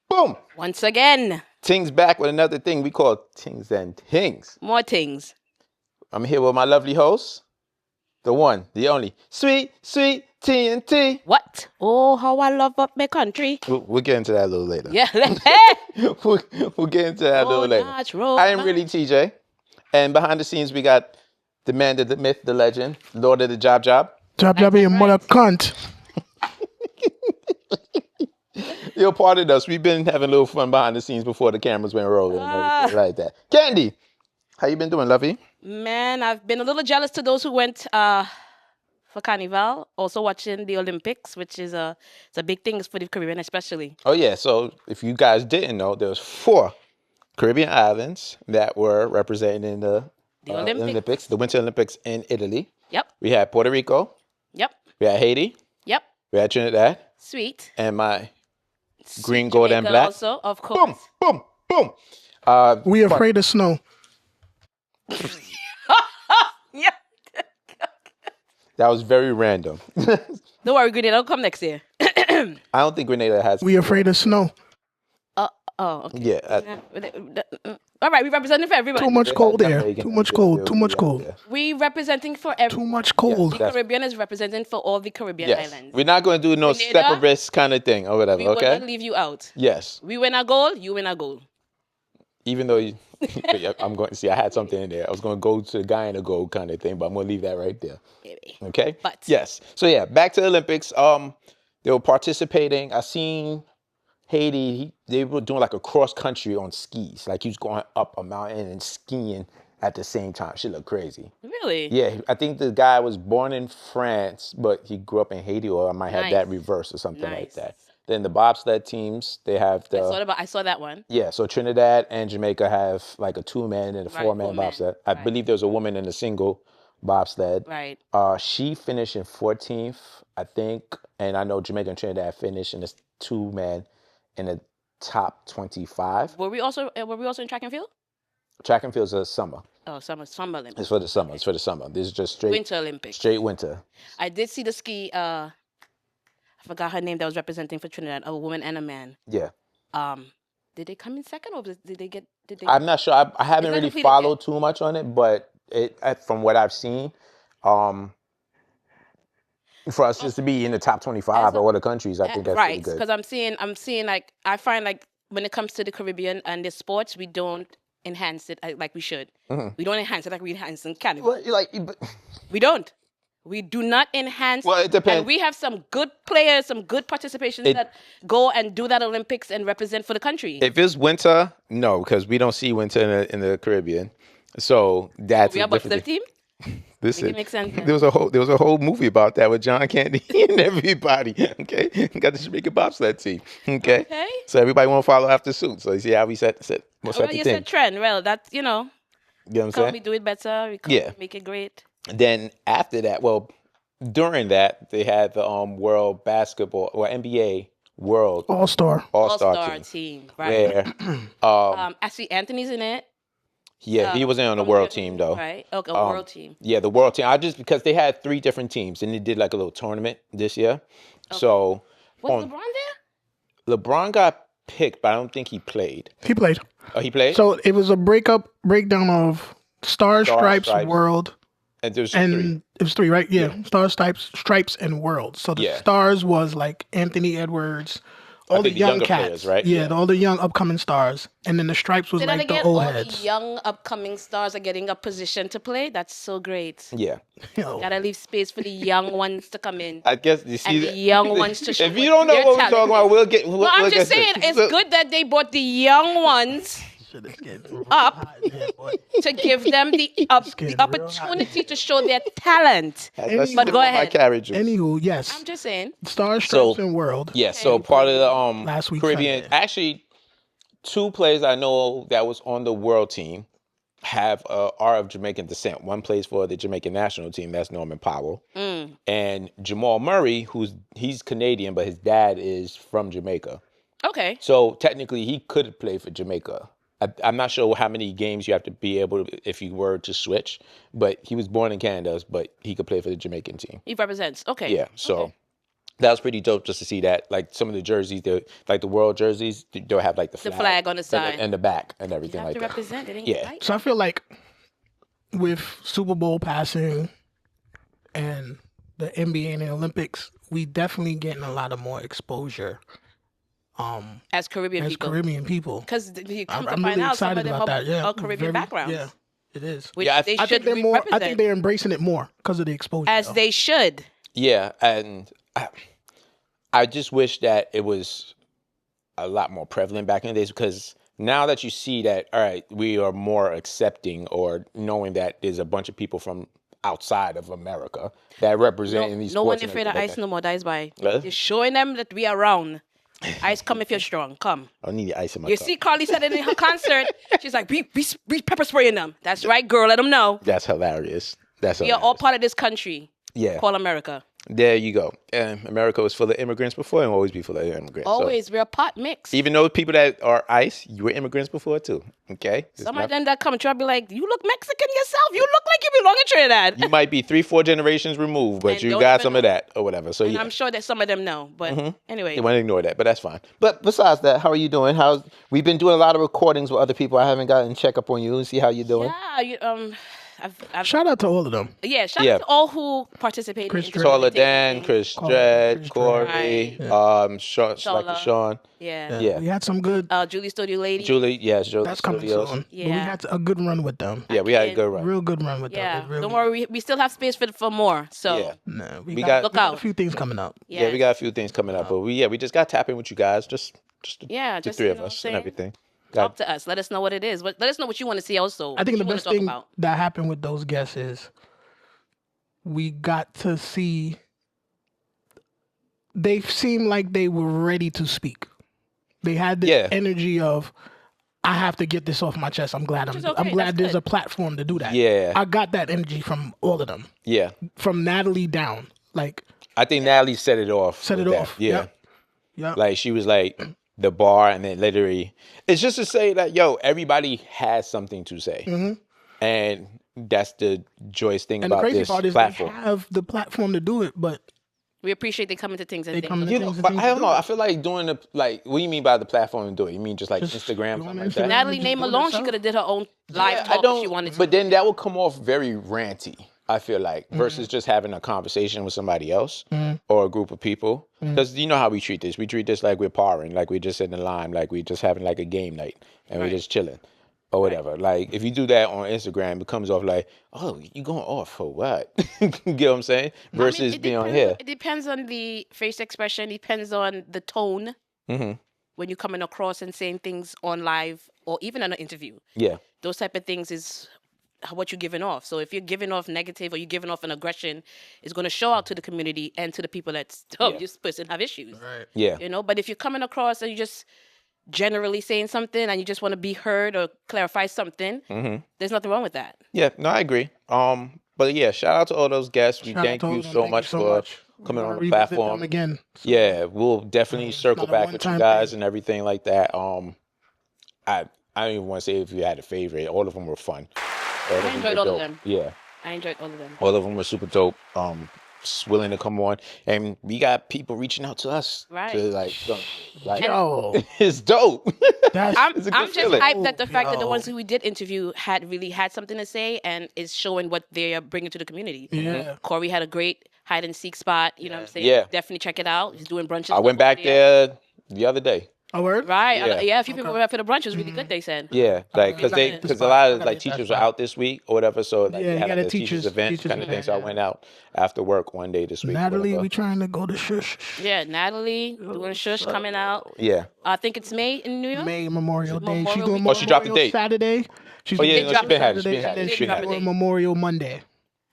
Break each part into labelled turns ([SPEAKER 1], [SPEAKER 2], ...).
[SPEAKER 1] Boom.
[SPEAKER 2] Once again.
[SPEAKER 1] Ting's back with another thing we call Tingz and Tingz.
[SPEAKER 2] More things.
[SPEAKER 1] I'm here with my lovely host, the one, the only, sweet TNT.
[SPEAKER 2] What? Oh, how I love up my country.
[SPEAKER 1] We'll get into that a little later.
[SPEAKER 2] Yeah.
[SPEAKER 1] we'll get into that a little later. I am really TJ. And behind the scenes, we got the man, the myth, the legend, Lord of the Job.
[SPEAKER 3] Job, your mother cunt.
[SPEAKER 1] You're part of us. We've been having a little fun behind the scenes before the cameras went rolling and everything like that. Candy, how you been doing, lovey?
[SPEAKER 2] Man, I've been a little jealous to those who went for Carnival. Also watching the Olympics, which is it's a big thing for the Caribbean especially.
[SPEAKER 1] Oh, yeah. So if you guys didn't know, there was 4 Caribbean islands that were represented in the Olympics, the Winter Olympics in Italy.
[SPEAKER 2] Yep.
[SPEAKER 1] We had Puerto Rico.
[SPEAKER 2] Yep.
[SPEAKER 1] We had Haiti.
[SPEAKER 2] Yep.
[SPEAKER 1] We had Trinidad.
[SPEAKER 2] Sweet.
[SPEAKER 1] And my
[SPEAKER 2] Sweet
[SPEAKER 1] green, gold, and
[SPEAKER 2] Jamaica
[SPEAKER 1] black.
[SPEAKER 2] Also, of course.
[SPEAKER 1] Boom, boom, boom.
[SPEAKER 3] We afraid of snow.
[SPEAKER 2] Yeah.
[SPEAKER 1] That was very random.
[SPEAKER 2] Don't worry, Grenada will come next year.
[SPEAKER 1] I don't think Grenada has.
[SPEAKER 3] We afraid of snow.
[SPEAKER 2] Oh, okay.
[SPEAKER 1] Yeah.
[SPEAKER 2] All right, we representing for everybody.
[SPEAKER 3] Too much cold there. Too much cold. Too much cold.
[SPEAKER 2] We representing for every.
[SPEAKER 3] Too much cold.
[SPEAKER 2] The Caribbean is representing for all the Caribbean
[SPEAKER 1] Yes.
[SPEAKER 2] islands.
[SPEAKER 1] We're not going to do no
[SPEAKER 2] Grenada,
[SPEAKER 1] separate risk kind of thing or whatever,
[SPEAKER 2] We will
[SPEAKER 1] okay?
[SPEAKER 2] not leave you out.
[SPEAKER 1] Yes.
[SPEAKER 2] We win a goal, you win a goal.
[SPEAKER 1] Even though you, I'm going to see, I had something in there. I was going to go to the guy in the goal kind of thing, but I'm going to leave that right there.
[SPEAKER 2] Maybe.
[SPEAKER 1] Okay?
[SPEAKER 2] But
[SPEAKER 1] yes. So yeah, back to the Olympics. They were participating. I seen Haiti. They were doing like a cross country on skis. Like he was going up a mountain and skiing at the same time. Shit looked crazy.
[SPEAKER 2] Really?
[SPEAKER 1] Yeah, I think the guy was born in France, but he grew up in Haiti, or I might have that reverse or something like that. Then the bobsled teams, they have the.
[SPEAKER 2] I saw that one.
[SPEAKER 1] Yeah, so Trinidad and Jamaica have like a 2-man and a 4-man bobsled. I believe there's a woman in a single bobsled.
[SPEAKER 2] Right.
[SPEAKER 1] She finished in 14th, I think, and I know Jamaica and Trinidad finished in this 2-man in the top 25.
[SPEAKER 2] Were we also in track and field?
[SPEAKER 1] Track and field's a summer.
[SPEAKER 2] Oh, summer Olympics.
[SPEAKER 1] It's for the summer. It's for the summer. This is just straight
[SPEAKER 2] Winter Olympics.
[SPEAKER 1] Straight winter.
[SPEAKER 2] I did see the ski. I forgot her name that was representing for Trinidad. A woman and a man.
[SPEAKER 1] Yeah.
[SPEAKER 2] Did they come in second or did they?
[SPEAKER 1] I'm not sure. I haven't really followed too much on it, but from what I've seen, for us just to be in the top 25 of all the countries, I think that's pretty good.
[SPEAKER 2] Because I'm seeing like I find like when it comes to the Caribbean and the sports, we don't enhance it like we should. Mm-hmm. We don't enhance it like we enhance in Carnival. We don't. We do not enhance.
[SPEAKER 1] Well, it depends.
[SPEAKER 2] And we have some good players, some good participations that go and do that Olympics and represent for the country.
[SPEAKER 1] If it's winter, no, because we don't see winter in the Caribbean. So that's
[SPEAKER 2] we have a bobsled team.
[SPEAKER 1] Listen,
[SPEAKER 2] makes sense.
[SPEAKER 1] There was a whole movie about that with John Candy and everybody. Okay, got the Jamaica bobsled team. Okay, so everybody want to follow after suit. So you see how we set the
[SPEAKER 2] you said trend. Well, that's
[SPEAKER 1] You know what I'm saying?
[SPEAKER 2] Can we do it better? We can make it great.
[SPEAKER 1] Then after that, during that, they had the World Basketball or NBA World
[SPEAKER 3] All-Star
[SPEAKER 2] team. Right. Where actually Anthony's in it.
[SPEAKER 1] Yeah, he wasn't on the world team though.
[SPEAKER 2] Right. Okay, world team.
[SPEAKER 1] Yeah, the world team. Because they had 3 different teams and they did like a little tournament this year. Okay. So
[SPEAKER 2] was LeBron there?
[SPEAKER 1] LeBron got picked, but I don't think he played.
[SPEAKER 3] He played.
[SPEAKER 1] Oh, he played?
[SPEAKER 3] So it was a breakdown of Stars, Stripes, World.
[SPEAKER 1] And there's 3.
[SPEAKER 3] It was 3, right? Yeah. Stars, Stripes, and World. So the Stars was like Anthony Edwards, all the young cats,
[SPEAKER 1] players, right?
[SPEAKER 3] Yeah, all the young upcoming stars. And then the Stripes was like the old heads.
[SPEAKER 2] All the young upcoming stars are getting a position to play. That's so great.
[SPEAKER 1] Yeah.
[SPEAKER 2] Gotta leave space for the young ones to come in.
[SPEAKER 1] I guess you see
[SPEAKER 2] the young ones to show.
[SPEAKER 1] If you don't know what we're talking about, we'll get.
[SPEAKER 2] I'm just saying, it's good that they brought the young ones up to give them the opportunity to show their talent. But go ahead.
[SPEAKER 3] Anywho, yes.
[SPEAKER 2] I'm just saying.
[SPEAKER 3] Stars, Stripes, and World.
[SPEAKER 1] Yeah, so part of the
[SPEAKER 3] last week
[SPEAKER 1] Caribbean. Actually, 2 players I know that was on the world team are of Jamaican descent. One plays for the Jamaican national team. That's Norman Powell. And Jamal Murray, he's Canadian, but his dad is from Jamaica.
[SPEAKER 2] Okay.
[SPEAKER 1] So technically, he could play for Jamaica. I'm not sure how many games you have to be able to, if you were to switch, but he was born in Canada, but he could play for the Jamaican team.
[SPEAKER 2] He represents. Okay.
[SPEAKER 1] Yeah. So That was pretty dope just to see that. Like some of the jerseys, like the world jerseys, they'll have like the
[SPEAKER 2] flag on the side
[SPEAKER 1] and the back and everything
[SPEAKER 2] you have
[SPEAKER 1] like
[SPEAKER 2] to
[SPEAKER 1] that.
[SPEAKER 2] represent it. Ain't
[SPEAKER 1] Yeah.
[SPEAKER 2] right?
[SPEAKER 3] So I feel like with Super Bowl passing and the NBA and the Olympics, we definitely getting a lot of more exposure.
[SPEAKER 2] As Caribbean people. Because you come to
[SPEAKER 3] I'm
[SPEAKER 2] find
[SPEAKER 3] really
[SPEAKER 2] out some of
[SPEAKER 3] excited
[SPEAKER 2] them
[SPEAKER 3] about that. Yeah,
[SPEAKER 2] are Caribbean backgrounds.
[SPEAKER 3] Yeah, it is.
[SPEAKER 2] Which
[SPEAKER 1] Yeah,
[SPEAKER 2] they
[SPEAKER 3] I
[SPEAKER 2] should
[SPEAKER 3] think they're more. I
[SPEAKER 2] represent.
[SPEAKER 3] think they're embracing it more because of the exposure.
[SPEAKER 2] As they should.
[SPEAKER 1] Yeah, and I just wish that it was a lot more prevalent back in the days, because now that you see that, all right, we are more accepting, or knowing that there's a bunch of people from outside of America that represent in these
[SPEAKER 2] No
[SPEAKER 1] sports.
[SPEAKER 2] one afraid of ice no more. That is why.
[SPEAKER 1] Huh?
[SPEAKER 2] Just showing them that we are around. Ice, come if you're strong. Come.
[SPEAKER 1] I need the ice in my
[SPEAKER 2] You
[SPEAKER 1] cup.
[SPEAKER 2] see, Carly said it in her concert. She's like, we pepper spraying them. That's right, girl. Let them know.
[SPEAKER 1] That's hilarious.
[SPEAKER 2] We are all part of this country.
[SPEAKER 1] Yeah.
[SPEAKER 2] Called America.
[SPEAKER 1] There you go. And America was full of immigrants before and will always be full of immigrants.
[SPEAKER 2] Always.
[SPEAKER 1] So,
[SPEAKER 2] we're a pot mix.
[SPEAKER 1] even though people that are ICE, you were immigrants before too. Okay?
[SPEAKER 2] Some of them that come and try to be like, you look Mexican yourself. You look like you belong in Trinidad.
[SPEAKER 1] You might be 3-4 generations removed, but
[SPEAKER 2] And
[SPEAKER 1] you
[SPEAKER 2] don't
[SPEAKER 1] got
[SPEAKER 2] even
[SPEAKER 1] some of that or whatever. So
[SPEAKER 2] And
[SPEAKER 1] yeah.
[SPEAKER 2] I'm sure that some of them know. But anyway.
[SPEAKER 1] You want to ignore that, but that's fine. But besides that, how are you doing? We've been doing a lot of recordings with other people. I haven't gotten check up on you and see how you're doing.
[SPEAKER 2] Yeah,
[SPEAKER 3] Shout out to all of them.
[SPEAKER 2] Yeah, shout out to all who participated.
[SPEAKER 3] Chris
[SPEAKER 2] in
[SPEAKER 3] Dredd.
[SPEAKER 1] Tola Dan, Chris Dredd, Corey,
[SPEAKER 2] Right.
[SPEAKER 1] Sean.
[SPEAKER 2] Yeah.
[SPEAKER 3] We had some good.
[SPEAKER 2] Julie Studio Lady.
[SPEAKER 1] Julie, yes, Julie
[SPEAKER 3] That's coming
[SPEAKER 1] Studios.
[SPEAKER 3] soon.
[SPEAKER 2] Yeah.
[SPEAKER 3] But we had a good run with them.
[SPEAKER 1] Yeah, we had a good run.
[SPEAKER 3] Real good run with
[SPEAKER 2] Yeah.
[SPEAKER 3] them. Really,
[SPEAKER 2] Don't worry, we still have space for more. So
[SPEAKER 1] Yeah.
[SPEAKER 3] Nah,
[SPEAKER 1] We got-
[SPEAKER 2] look
[SPEAKER 3] we got
[SPEAKER 2] out.
[SPEAKER 3] a few things coming up.
[SPEAKER 1] Yeah, we got a few things coming up, but we just got tapping with you guys, just the
[SPEAKER 2] just
[SPEAKER 1] three
[SPEAKER 2] you
[SPEAKER 1] of
[SPEAKER 2] know
[SPEAKER 1] us
[SPEAKER 2] what I'm
[SPEAKER 1] and
[SPEAKER 2] saying?
[SPEAKER 1] everything.
[SPEAKER 2] Talk to us. Let us know what it is. Let us know what you want to see also.
[SPEAKER 3] I think the
[SPEAKER 2] What you
[SPEAKER 3] best
[SPEAKER 2] wanna
[SPEAKER 3] thing
[SPEAKER 2] talk about.
[SPEAKER 3] that happened with those guests is we got to see. They seemed like they were ready to speak. They had this energy of, I have to get this off my chest. I'm glad
[SPEAKER 2] Which is
[SPEAKER 3] I'm
[SPEAKER 2] okay.
[SPEAKER 3] glad
[SPEAKER 2] That's
[SPEAKER 3] there's
[SPEAKER 2] good.
[SPEAKER 3] a platform to do that.
[SPEAKER 1] Yeah.
[SPEAKER 3] I got that energy from all of them.
[SPEAKER 1] Yeah.
[SPEAKER 3] From Natalie down. Like,
[SPEAKER 1] I think Natalie set it off.
[SPEAKER 3] Set
[SPEAKER 1] with
[SPEAKER 3] it
[SPEAKER 1] that.
[SPEAKER 3] off.
[SPEAKER 1] Yeah.
[SPEAKER 3] Yep. Yep.
[SPEAKER 1] Like she was like the bar, and then literally, it's just to say that, yo, everybody has something to say. And that's the joyous thing
[SPEAKER 3] and the
[SPEAKER 1] about
[SPEAKER 3] crazy
[SPEAKER 1] this
[SPEAKER 3] part is
[SPEAKER 1] platform.
[SPEAKER 3] they have the platform to do it, but
[SPEAKER 2] We appreciate they coming to things and
[SPEAKER 3] They
[SPEAKER 2] things.
[SPEAKER 3] come to
[SPEAKER 1] You
[SPEAKER 3] things
[SPEAKER 1] know,
[SPEAKER 3] and
[SPEAKER 1] but
[SPEAKER 3] things
[SPEAKER 1] I don't
[SPEAKER 3] to
[SPEAKER 1] know.
[SPEAKER 3] do.
[SPEAKER 1] I feel like doing what do you mean by the platform and do it? You mean just like
[SPEAKER 3] Just
[SPEAKER 1] Instagram,
[SPEAKER 3] go on
[SPEAKER 1] something like
[SPEAKER 3] Instagram.
[SPEAKER 1] that?
[SPEAKER 2] Natalie
[SPEAKER 3] Just
[SPEAKER 2] name
[SPEAKER 3] do it
[SPEAKER 2] alone, she
[SPEAKER 3] herself.
[SPEAKER 2] could have did her own live
[SPEAKER 1] Yeah,
[SPEAKER 2] talk if she wanted to.
[SPEAKER 1] But then that would come off very ranty, I feel like, versus just having a conversation with somebody else or a group of people. Because you know how we treat this. We treat this like we're parring, like we're just in the line, like we're just having like a game night and we're just chilling or whatever. Like if you do that on Instagram, it comes off like, oh, you going off for what? You get what I'm saying? Versus
[SPEAKER 2] it
[SPEAKER 1] being on
[SPEAKER 2] depends-
[SPEAKER 1] here.
[SPEAKER 2] It depends on the face expression. It depends on the tone when you're coming across and saying things on live or even on an interview.
[SPEAKER 1] Yeah.
[SPEAKER 2] Those type of things is what you're giving off. So if you're giving off negative or you're giving off an aggression, it's going to show out to the community and to the people that this person have issues.
[SPEAKER 3] right.
[SPEAKER 1] Yeah.
[SPEAKER 2] You know, but if you're coming across and you just generally saying something and you just want to be heard or clarify something, there's nothing wrong with that.
[SPEAKER 1] Yeah, no, I agree. But yeah, shout out to all those guests. We
[SPEAKER 3] Shout out
[SPEAKER 1] thank
[SPEAKER 3] to all
[SPEAKER 1] you
[SPEAKER 3] of them.
[SPEAKER 1] so
[SPEAKER 3] Thank
[SPEAKER 1] much
[SPEAKER 3] you so
[SPEAKER 1] for
[SPEAKER 3] much.
[SPEAKER 1] coming
[SPEAKER 3] We're
[SPEAKER 1] on
[SPEAKER 3] gonna
[SPEAKER 1] the
[SPEAKER 3] revisit
[SPEAKER 1] platform.
[SPEAKER 3] them again. So,
[SPEAKER 1] Yeah, we'll definitely circle
[SPEAKER 3] not a
[SPEAKER 1] back with you
[SPEAKER 3] one-time
[SPEAKER 1] guys
[SPEAKER 3] thing.
[SPEAKER 1] and everything like that. I don't even want to say if you had a favorite. All of them were fun. All of them
[SPEAKER 2] enjoyed
[SPEAKER 1] were
[SPEAKER 2] all of
[SPEAKER 1] dope.
[SPEAKER 2] them.
[SPEAKER 1] Yeah,
[SPEAKER 2] I enjoyed all of them.
[SPEAKER 1] all of them were super dope. Willing to come on, and we got people reaching out to us.
[SPEAKER 2] Right.
[SPEAKER 1] To like
[SPEAKER 3] Yo,
[SPEAKER 1] it's dope.
[SPEAKER 3] that's
[SPEAKER 2] I'm
[SPEAKER 1] It's a good
[SPEAKER 2] just
[SPEAKER 1] feeling.
[SPEAKER 2] hyped that the fact that the
[SPEAKER 3] Yo.
[SPEAKER 2] ones who we did interview had something to say and is showing what they are bringing to the community.
[SPEAKER 3] yeah.
[SPEAKER 2] Corey had a great hide and seek spot. You know what I'm saying?
[SPEAKER 1] Yeah.
[SPEAKER 2] Definitely check it out. He's doing brunches.
[SPEAKER 1] I went back there the other day.
[SPEAKER 3] A word?
[SPEAKER 2] Right.
[SPEAKER 1] Yeah.
[SPEAKER 2] Yeah. A few people were up for the brunch. It was really good. They said.
[SPEAKER 1] Yeah, like because
[SPEAKER 3] gotta get the
[SPEAKER 1] a
[SPEAKER 3] spot.
[SPEAKER 1] lot
[SPEAKER 3] I
[SPEAKER 1] of
[SPEAKER 3] gotta
[SPEAKER 1] like
[SPEAKER 3] get that
[SPEAKER 1] teachers were
[SPEAKER 3] spot.
[SPEAKER 1] out this week or whatever, so like
[SPEAKER 3] Yeah,
[SPEAKER 1] they
[SPEAKER 3] you
[SPEAKER 1] had
[SPEAKER 3] got
[SPEAKER 1] like
[SPEAKER 3] a
[SPEAKER 1] a teachers
[SPEAKER 3] teachers
[SPEAKER 1] event kind of thing.
[SPEAKER 3] event,
[SPEAKER 1] So I
[SPEAKER 3] yeah.
[SPEAKER 1] went out after work one day this week.
[SPEAKER 3] Natalie,
[SPEAKER 1] whatever.
[SPEAKER 3] we trying to go to Shush.
[SPEAKER 2] Yeah. Natalie doing shush coming out.
[SPEAKER 1] Yeah.
[SPEAKER 2] I think it's May in New York.
[SPEAKER 3] May Memorial Day.
[SPEAKER 2] Memorial
[SPEAKER 3] She's doing
[SPEAKER 2] weekend.
[SPEAKER 1] Oh, she dropped the
[SPEAKER 3] Memorial
[SPEAKER 1] date.
[SPEAKER 3] Saturday. She's
[SPEAKER 1] Oh yeah,
[SPEAKER 3] doing
[SPEAKER 1] no, she
[SPEAKER 2] dropped
[SPEAKER 1] been
[SPEAKER 2] it
[SPEAKER 1] had it. She
[SPEAKER 3] Saturday,
[SPEAKER 1] been had
[SPEAKER 3] and
[SPEAKER 1] it.
[SPEAKER 3] then
[SPEAKER 1] She been
[SPEAKER 2] dropped
[SPEAKER 1] had
[SPEAKER 2] it.
[SPEAKER 1] it.
[SPEAKER 3] doing Memorial Monday,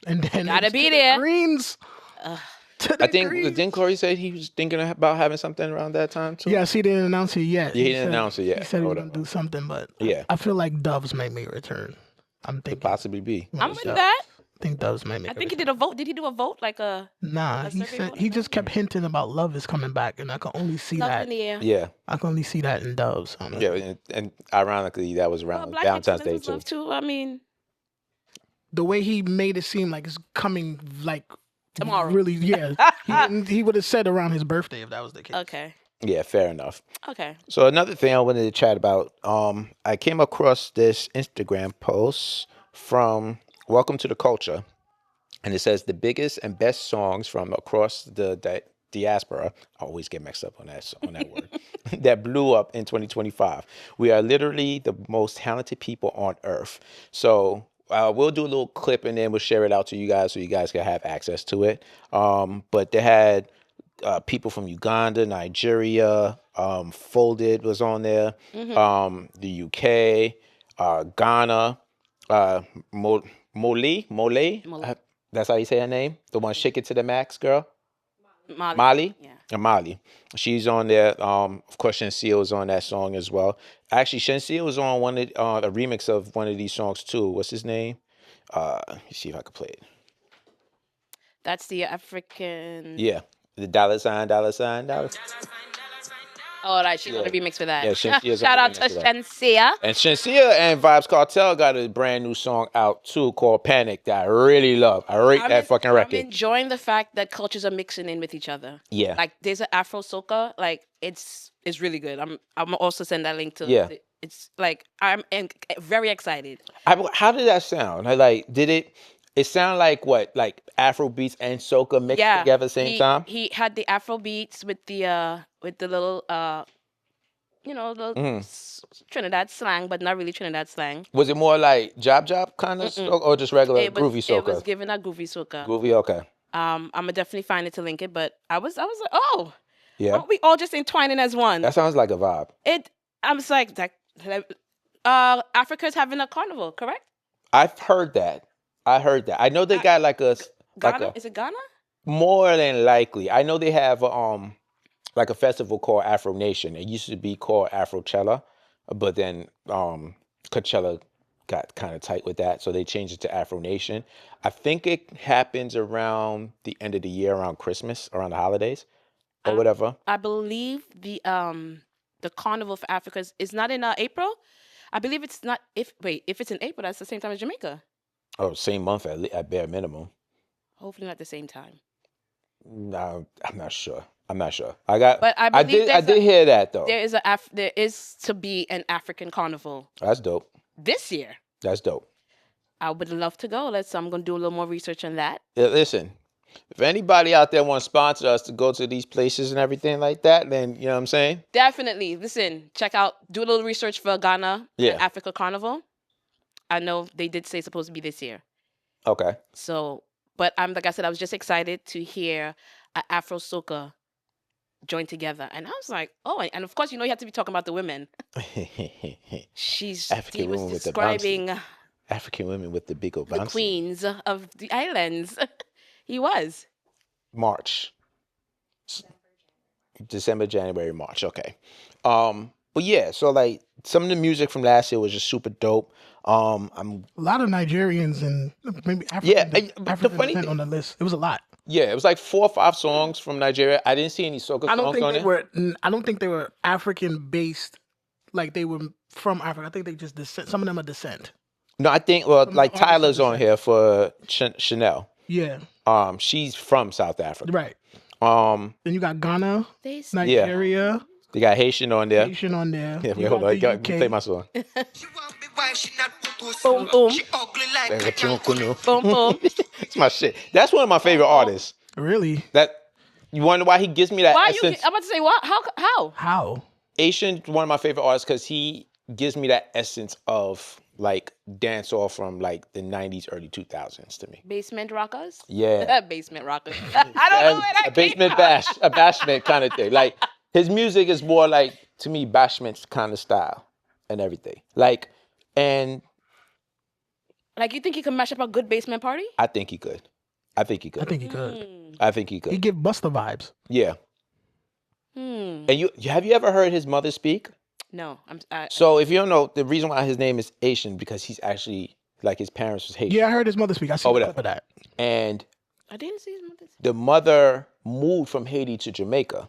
[SPEAKER 3] and then
[SPEAKER 2] Gotta
[SPEAKER 3] it's
[SPEAKER 2] be
[SPEAKER 3] to the
[SPEAKER 2] there.
[SPEAKER 3] Greens. To the
[SPEAKER 1] I think
[SPEAKER 3] Greens.
[SPEAKER 1] didn't Corey say he was thinking about having something around that time too?
[SPEAKER 3] Yes, he didn't announce it yet.
[SPEAKER 1] Yeah, he didn't announce it yet.
[SPEAKER 3] He said he was
[SPEAKER 1] Whatever.
[SPEAKER 3] gonna do something, but
[SPEAKER 1] Yeah.
[SPEAKER 3] I feel like Doves might make a return. I'm
[SPEAKER 1] Could
[SPEAKER 3] thinking.
[SPEAKER 1] possibly be.
[SPEAKER 2] I'm with
[SPEAKER 3] Yeah.
[SPEAKER 2] that.
[SPEAKER 3] I think Doves might make.
[SPEAKER 2] I
[SPEAKER 3] a
[SPEAKER 2] think he
[SPEAKER 3] return.
[SPEAKER 2] did a vote. Did he do a vote like a
[SPEAKER 3] Nah, he
[SPEAKER 2] survey
[SPEAKER 3] said
[SPEAKER 2] vote
[SPEAKER 3] he
[SPEAKER 2] or
[SPEAKER 3] just kept hinting about Love is coming back, and I can only see
[SPEAKER 2] love
[SPEAKER 3] that.
[SPEAKER 2] in the air?
[SPEAKER 1] Yeah,
[SPEAKER 3] I can only see that in Doves. honestly.
[SPEAKER 1] yeah, and ironically that was
[SPEAKER 2] Well,
[SPEAKER 1] around
[SPEAKER 2] Black
[SPEAKER 1] Valentine's Day
[SPEAKER 2] excellence is
[SPEAKER 1] too.
[SPEAKER 2] love too. I mean,
[SPEAKER 3] The way he made it seem like it's coming like
[SPEAKER 2] tomorrow.
[SPEAKER 3] Really, yeah. he would have said around his birthday if that was the case.
[SPEAKER 2] Okay.
[SPEAKER 1] Yeah, fair enough.
[SPEAKER 2] Okay.
[SPEAKER 1] So another thing I wanted to chat about, I came across this Instagram post from Welcome to the Culture, and it says the biggest and best songs from across the diaspora. I always get mixed up on that word. That blew up in 2025. We are literally the most talented people on earth. So we'll do a little clip and then we'll share it out to you guys so you guys can have access to it. But they had people from Uganda, Nigeria, Folded was on there, the UK, Ghana, Mole. That's how you say her name. The one Shake It to the Max girl. Mali.
[SPEAKER 2] Yeah.
[SPEAKER 1] Mali. She's on there. Of course, Shensia was on that song as well. Actually, Shensia was on one of a remix of one of these songs too. What's his name? Let me see if I can play it.
[SPEAKER 2] That's the African.
[SPEAKER 1] Yeah, the dollar sign.
[SPEAKER 2] Oh, right. She's on the remix for that.
[SPEAKER 1] Yeah, Shensia's
[SPEAKER 2] Shout
[SPEAKER 1] on
[SPEAKER 2] out
[SPEAKER 1] the
[SPEAKER 2] to
[SPEAKER 1] remix for that.
[SPEAKER 2] Shensia.
[SPEAKER 1] And Shensia and Vibes Cartel got a brand new song out too called Panic that I really love. I rate that fucking record.
[SPEAKER 2] I'm enjoying the fact that cultures are mixing in with each other.
[SPEAKER 1] Yeah.
[SPEAKER 2] Like there's an Afro soca, like it's really good. I'm also send that link to.
[SPEAKER 1] Yeah.
[SPEAKER 2] It's like I'm very excited.
[SPEAKER 1] How did that sound? Like did it? It sounded like what? Like Afro beats and soca mixed together at the same time?
[SPEAKER 2] He had the Afro beats with the little Trinidad slang, but not really Trinidad slang.
[SPEAKER 1] Was it more like job kind of soca or just regular groovy soca?
[SPEAKER 2] It was given a groovy soca.
[SPEAKER 1] Groovy, okay.
[SPEAKER 2] I'm gonna definitely find it to link it, but I was like, oh,
[SPEAKER 1] yeah,
[SPEAKER 2] aren't we all just entwining as one?
[SPEAKER 1] That sounds like a vibe.
[SPEAKER 2] I was like Africa's having a carnival, correct?
[SPEAKER 1] I've heard that. I know they got like a
[SPEAKER 2] Ghana. Is it Ghana?
[SPEAKER 1] More than likely, I know they have like a festival called Afro Nation. It used to be called Afrochella, but then Coachella got kind of tight with that, so they changed it to Afro Nation. I think it happens around the end of the year, around Christmas, around the holidays, or whatever.
[SPEAKER 2] I believe the Carnival for Africa is not in April. I believe it's not. If it's in April, that's the same time as Jamaica.
[SPEAKER 1] Oh, same month at bare minimum.
[SPEAKER 2] Hopefully not at the same time.
[SPEAKER 1] No, I'm not sure. But
[SPEAKER 2] I
[SPEAKER 1] did hear that though.
[SPEAKER 2] There is to be an African carnival.
[SPEAKER 1] That's dope.
[SPEAKER 2] This year.
[SPEAKER 1] That's dope.
[SPEAKER 2] I would love to go. I'm gonna do a little more research on that.
[SPEAKER 1] Yeah, listen, if anybody out there wants to sponsor us to go to these places and everything like that, then you know what I'm saying?
[SPEAKER 2] Definitely. Listen, check out, do a little research for Ghana and Africa Carnival. I know they did say it's supposed to be this year.
[SPEAKER 1] Okay.
[SPEAKER 2] So, but like I said, I was just excited to hear an Afro soca join together, and I was like, oh, and of course, you have to be talking about the women. He was describing
[SPEAKER 1] African women with the big old
[SPEAKER 2] the queens of the islands. He was
[SPEAKER 1] March, December, January, March. Okay. But yeah, so like some of the music from last year was just super dope.
[SPEAKER 3] A lot of Nigerians and maybe African descent on the list. It was a lot.
[SPEAKER 1] Yeah, it was like 4 or 5 songs from Nigeria. I didn't see any soca songs on it.
[SPEAKER 3] I don't think they were African based, like they were from Africa. I think they just descent. Some of them are descent.
[SPEAKER 1] No, I think like Tyler's on here for Chanel.
[SPEAKER 3] Yeah.
[SPEAKER 1] She's from South Africa.
[SPEAKER 3] Right. Then you got Ghana, Nigeria.
[SPEAKER 1] Yeah. They got Haitian on there.
[SPEAKER 3] Yeah,
[SPEAKER 1] wait, hold on. You got play my song.
[SPEAKER 2] Boom, boom. Boom, boom.
[SPEAKER 1] It's my shit. That's one of my favorite artists.
[SPEAKER 3] Really?
[SPEAKER 1] You wonder why he gives me that essence?
[SPEAKER 2] I'm about to say, what?
[SPEAKER 3] How?
[SPEAKER 1] Asian's one of my favorite artists because he gives me that essence of like dancehall from like the 90s, early 2000s to me.
[SPEAKER 2] Basement rockers?
[SPEAKER 1] Yeah.
[SPEAKER 2] Basement rockers. I don't know where that
[SPEAKER 1] basement a bashment kind of thing. Like his music is more like, to me, bashment kind of style and everything. Like, and
[SPEAKER 2] like, you think he could mash up a good basement party?
[SPEAKER 1] I think he could.
[SPEAKER 3] I think he could. He give Busta vibes.
[SPEAKER 1] Yeah. And have you ever heard his mother speak?
[SPEAKER 2] No.
[SPEAKER 1] So if you don't know, the reason why his name is Asian because he's actually like his parents was Haitian.
[SPEAKER 3] Yeah, I heard his mother speak. I saw that.
[SPEAKER 1] And
[SPEAKER 2] I didn't see his mother speak.
[SPEAKER 1] The mother moved from Haiti to Jamaica,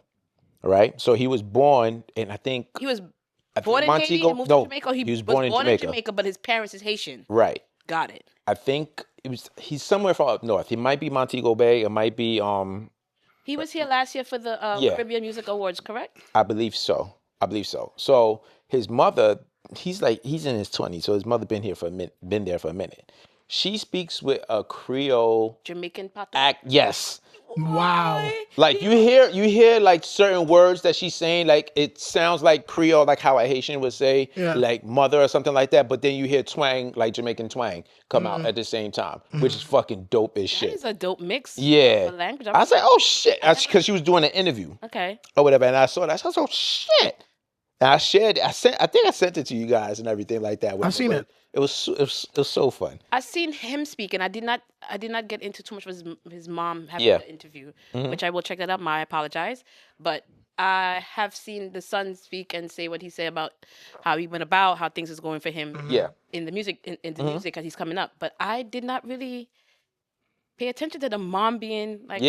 [SPEAKER 1] right? So he was born, and I think
[SPEAKER 2] he was born in Haiti and moved to Jamaica. He was born in Jamaica, but his parents is Haitian.
[SPEAKER 1] Right.
[SPEAKER 2] Got it.
[SPEAKER 1] I think he's somewhere from up north. He might be Montego Bay. It might be
[SPEAKER 2] He was here last year for the
[SPEAKER 1] Yeah.
[SPEAKER 2] Caribbean Music Awards, correct?
[SPEAKER 1] I believe so. So his mother, he's in his 20s, so his mother been there for a minute. She speaks with a Creole
[SPEAKER 2] Jamaican patois.
[SPEAKER 1] Yes.
[SPEAKER 3] Wow.
[SPEAKER 1] Like you hear like certain words that she's saying, like it sounds like Creole, like how a Haitian would say, like mother or something like that. But then you hear twang, like Jamaican twang, come out at the same time, which is fucking dope as shit.
[SPEAKER 2] That is a dope mix.
[SPEAKER 1] Yeah.
[SPEAKER 2] Of language.
[SPEAKER 1] I said, oh shit, because she was doing an interview.
[SPEAKER 2] Okay.
[SPEAKER 1] Or whatever, and I saw that. I said, oh shit. And I shared it. I think I sent it to you guys and everything like that.
[SPEAKER 3] I've seen it.
[SPEAKER 1] It was so fun.
[SPEAKER 2] I seen him speak, and I did not get into too much with his mom having the interview, which I will check that out. I apologize, but I have seen the son speak and say what he said about how he went about, how things is going for him. In the music, in the music as he's coming up. But I did not really pay attention to the mom being like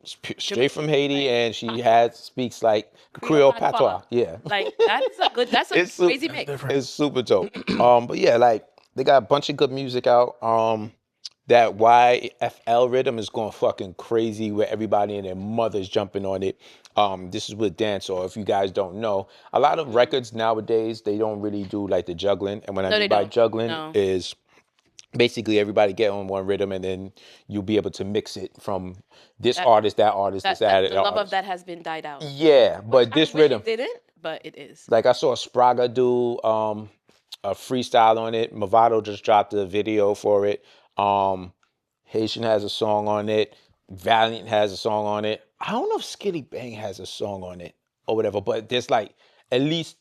[SPEAKER 1] straight from Haiti, and she speaks like Creole patois. Yeah,
[SPEAKER 2] like that's a crazy mix.
[SPEAKER 1] It's super dope. But yeah, like they got a bunch of good music out. That YFL rhythm is going fucking crazy, where everybody and their mothers jumping on it. This is with dancehall. If you guys don't know, a lot of records nowadays they don't really do like the juggling, and when I mean by juggling is basically everybody get on one rhythm, and then you'll be able to mix it from this artist, that artist, this artist.
[SPEAKER 2] The love of that has been died out.
[SPEAKER 1] Yeah, but this rhythm
[SPEAKER 2] didn't, but it is.
[SPEAKER 1] Like I saw Spraga do a freestyle on it. Movado just dropped a video for it. Haitian has a song on it. Valiant has a song on it. I don't know if Skitty Bang has a song on it or whatever, but there's like at least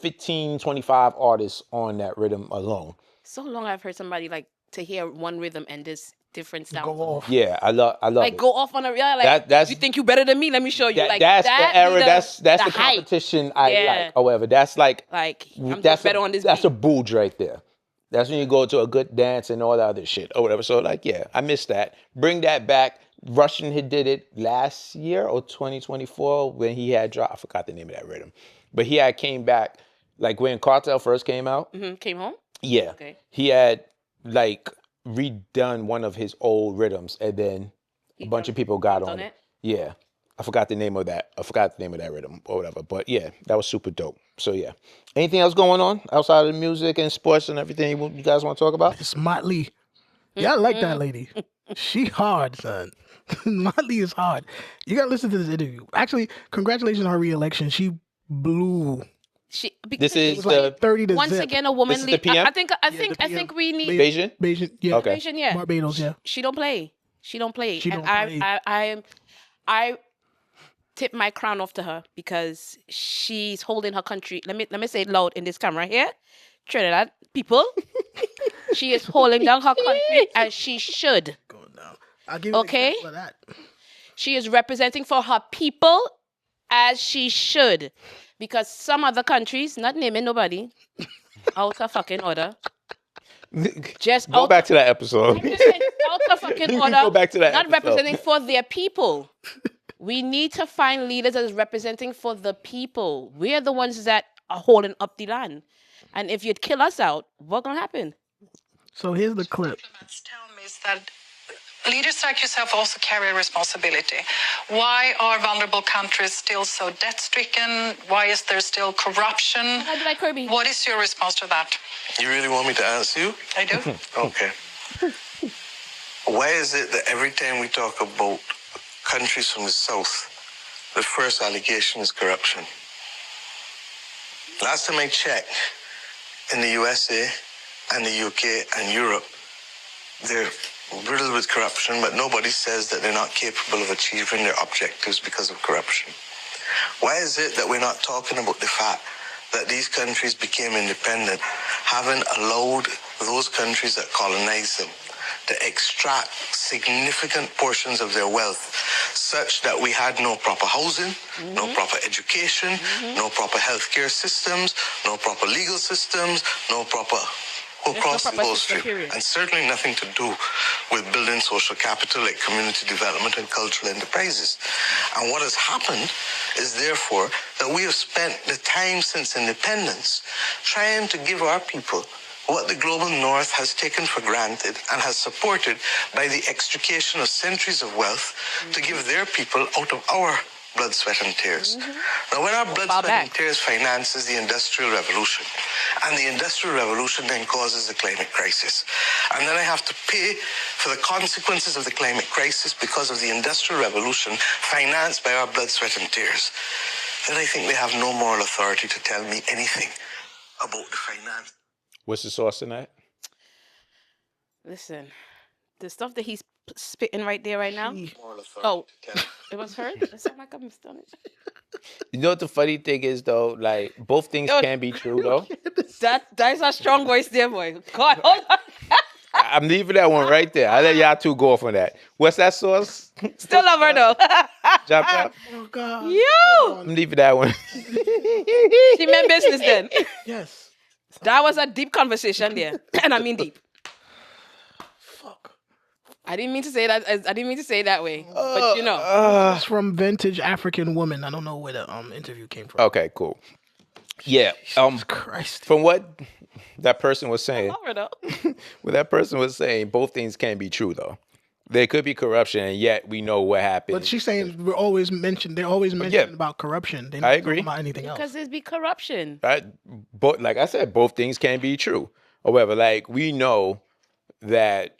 [SPEAKER 1] 15, 25 artists on that rhythm alone.
[SPEAKER 2] So long I've heard somebody like to hear one rhythm and this different sound.
[SPEAKER 3] Go off.
[SPEAKER 1] Yeah, I love
[SPEAKER 2] like
[SPEAKER 1] it.
[SPEAKER 2] Go off on a that's you think you better than me? Let me show you.
[SPEAKER 1] That's the era. That's the competition I like. However, that's like
[SPEAKER 2] I'm
[SPEAKER 1] that's
[SPEAKER 2] better on this.
[SPEAKER 1] That's a booge right there. That's when you go to a good dance and all that other shit or whatever. So like, yeah, I miss that. Bring that back. Russian did it last year or 2024 when he had dropped. I forgot the name of that rhythm, but he had came back like when Cartel first came out.
[SPEAKER 2] Came home.
[SPEAKER 1] Yeah. Okay. He had like redone one of his old rhythms, and then a bunch of people got on it. Yeah. I forgot the name of that. Rhythm or whatever. But yeah, that was super dope. So yeah. Anything else going on outside of the music and sports and everything you guys want to talk about?
[SPEAKER 3] It's Motley. Yeah, I like that lady. She hard, son. Motley is hard. You gotta listen to this interview. Actually, congratulations on her re-election. She blew.
[SPEAKER 1] This is
[SPEAKER 3] the like 30 to
[SPEAKER 2] once
[SPEAKER 3] zip.
[SPEAKER 2] Again a woman.
[SPEAKER 1] This is the PM?
[SPEAKER 2] I think we need
[SPEAKER 1] Bayesian,
[SPEAKER 3] yeah.
[SPEAKER 1] Okay.
[SPEAKER 2] Bayesian, yeah.
[SPEAKER 3] Barbados, yeah.
[SPEAKER 2] She don't play. I tip my crown off to her because she's holding her country. Let me say it loud in this camera here. Trinidad people. She is holding down her country as she should.
[SPEAKER 3] Going down. I'll give you an example of that.
[SPEAKER 2] She is representing for her people as she should. Because some other countries, not naming nobody, out of fucking order.
[SPEAKER 1] Just go back to that episode.
[SPEAKER 2] Out of fucking order.
[SPEAKER 1] Go back to that
[SPEAKER 2] not
[SPEAKER 1] episode.
[SPEAKER 2] Representing for their people. We need to find leaders that is representing for the people. We're the ones that are holding up the land. And if you'd kill us out, what's going to happen?
[SPEAKER 3] So here's the clip.
[SPEAKER 4] Diplomats tell me is that leaders like yourself also carry a responsibility. Why are vulnerable countries still so debt-stricken? Why is there still corruption?
[SPEAKER 2] How do I, Kirby?
[SPEAKER 4] What is your response to that?
[SPEAKER 5] You really want me to answer you?
[SPEAKER 4] I do.
[SPEAKER 5] Okay. Why is it that every time we talk about countries from the South, the first allegation is corruption? Last time I checked, in the USA and the UK and Europe, they're riddled with corruption, but nobody says that they're not capable of achieving their objectives because of corruption. Why is it that we're not talking about the fact that these countries became independent, having allowed those countries that colonized them to extract significant portions of their wealth, such that we had no proper housing, no proper education, no proper healthcare systems, no proper legal systems, no proper across the whole street, and certainly nothing to do with building social capital like community development and cultural enterprises. And what has happened is therefore that we have spent the time since independence trying to give our people what the global north has taken for granted and has supported by the extrication of centuries of wealth to give their people out of our blood, sweat, and tears. Now, when our blood, sweat, and tears finances the Industrial Revolution, and the Industrial Revolution then causes the climate crisis, and then I have to pay for the consequences of the climate crisis because of the Industrial Revolution financed by our blood, sweat, and tears, then I think they have no moral authority to tell me anything about the finance.
[SPEAKER 1] What's the source in that?
[SPEAKER 2] Listen, the stuff that he's spitting right there right now.
[SPEAKER 5] Moral authority
[SPEAKER 2] Oh,
[SPEAKER 5] to tell me.
[SPEAKER 2] it was her? It sounded like I'm astonished.
[SPEAKER 1] You know what the funny thing is though? Like both things can be true though.
[SPEAKER 2] That's a strong voice there, boy. God, hold on.
[SPEAKER 1] I'm leaving that one right there. I'll let y'all two go off on that. What's that source?
[SPEAKER 2] Still love her though.
[SPEAKER 1] Chop.
[SPEAKER 3] Oh God.
[SPEAKER 2] You.
[SPEAKER 1] I'm leaving that one.
[SPEAKER 2] She meant business then.
[SPEAKER 3] Yes.
[SPEAKER 2] That was a deep conversation there, and I mean deep.
[SPEAKER 3] Fuck.
[SPEAKER 2] I didn't mean to say that. I didn't mean to say it that way, but you know.
[SPEAKER 3] It's from Vintage African Woman. I don't know where the interview came from.
[SPEAKER 1] Okay, cool. Yeah.
[SPEAKER 3] Christ.
[SPEAKER 1] From what that person was saying,
[SPEAKER 2] Love her though.
[SPEAKER 1] what that person was saying, both things can be true though. There could be corruption, and yet we know what happened.
[SPEAKER 3] But she's saying they're always mentioning about corruption. They're not
[SPEAKER 1] I agree.
[SPEAKER 3] talking about anything else.
[SPEAKER 2] Because there's be corruption.
[SPEAKER 1] But like I said, both things can be true. However, like we know that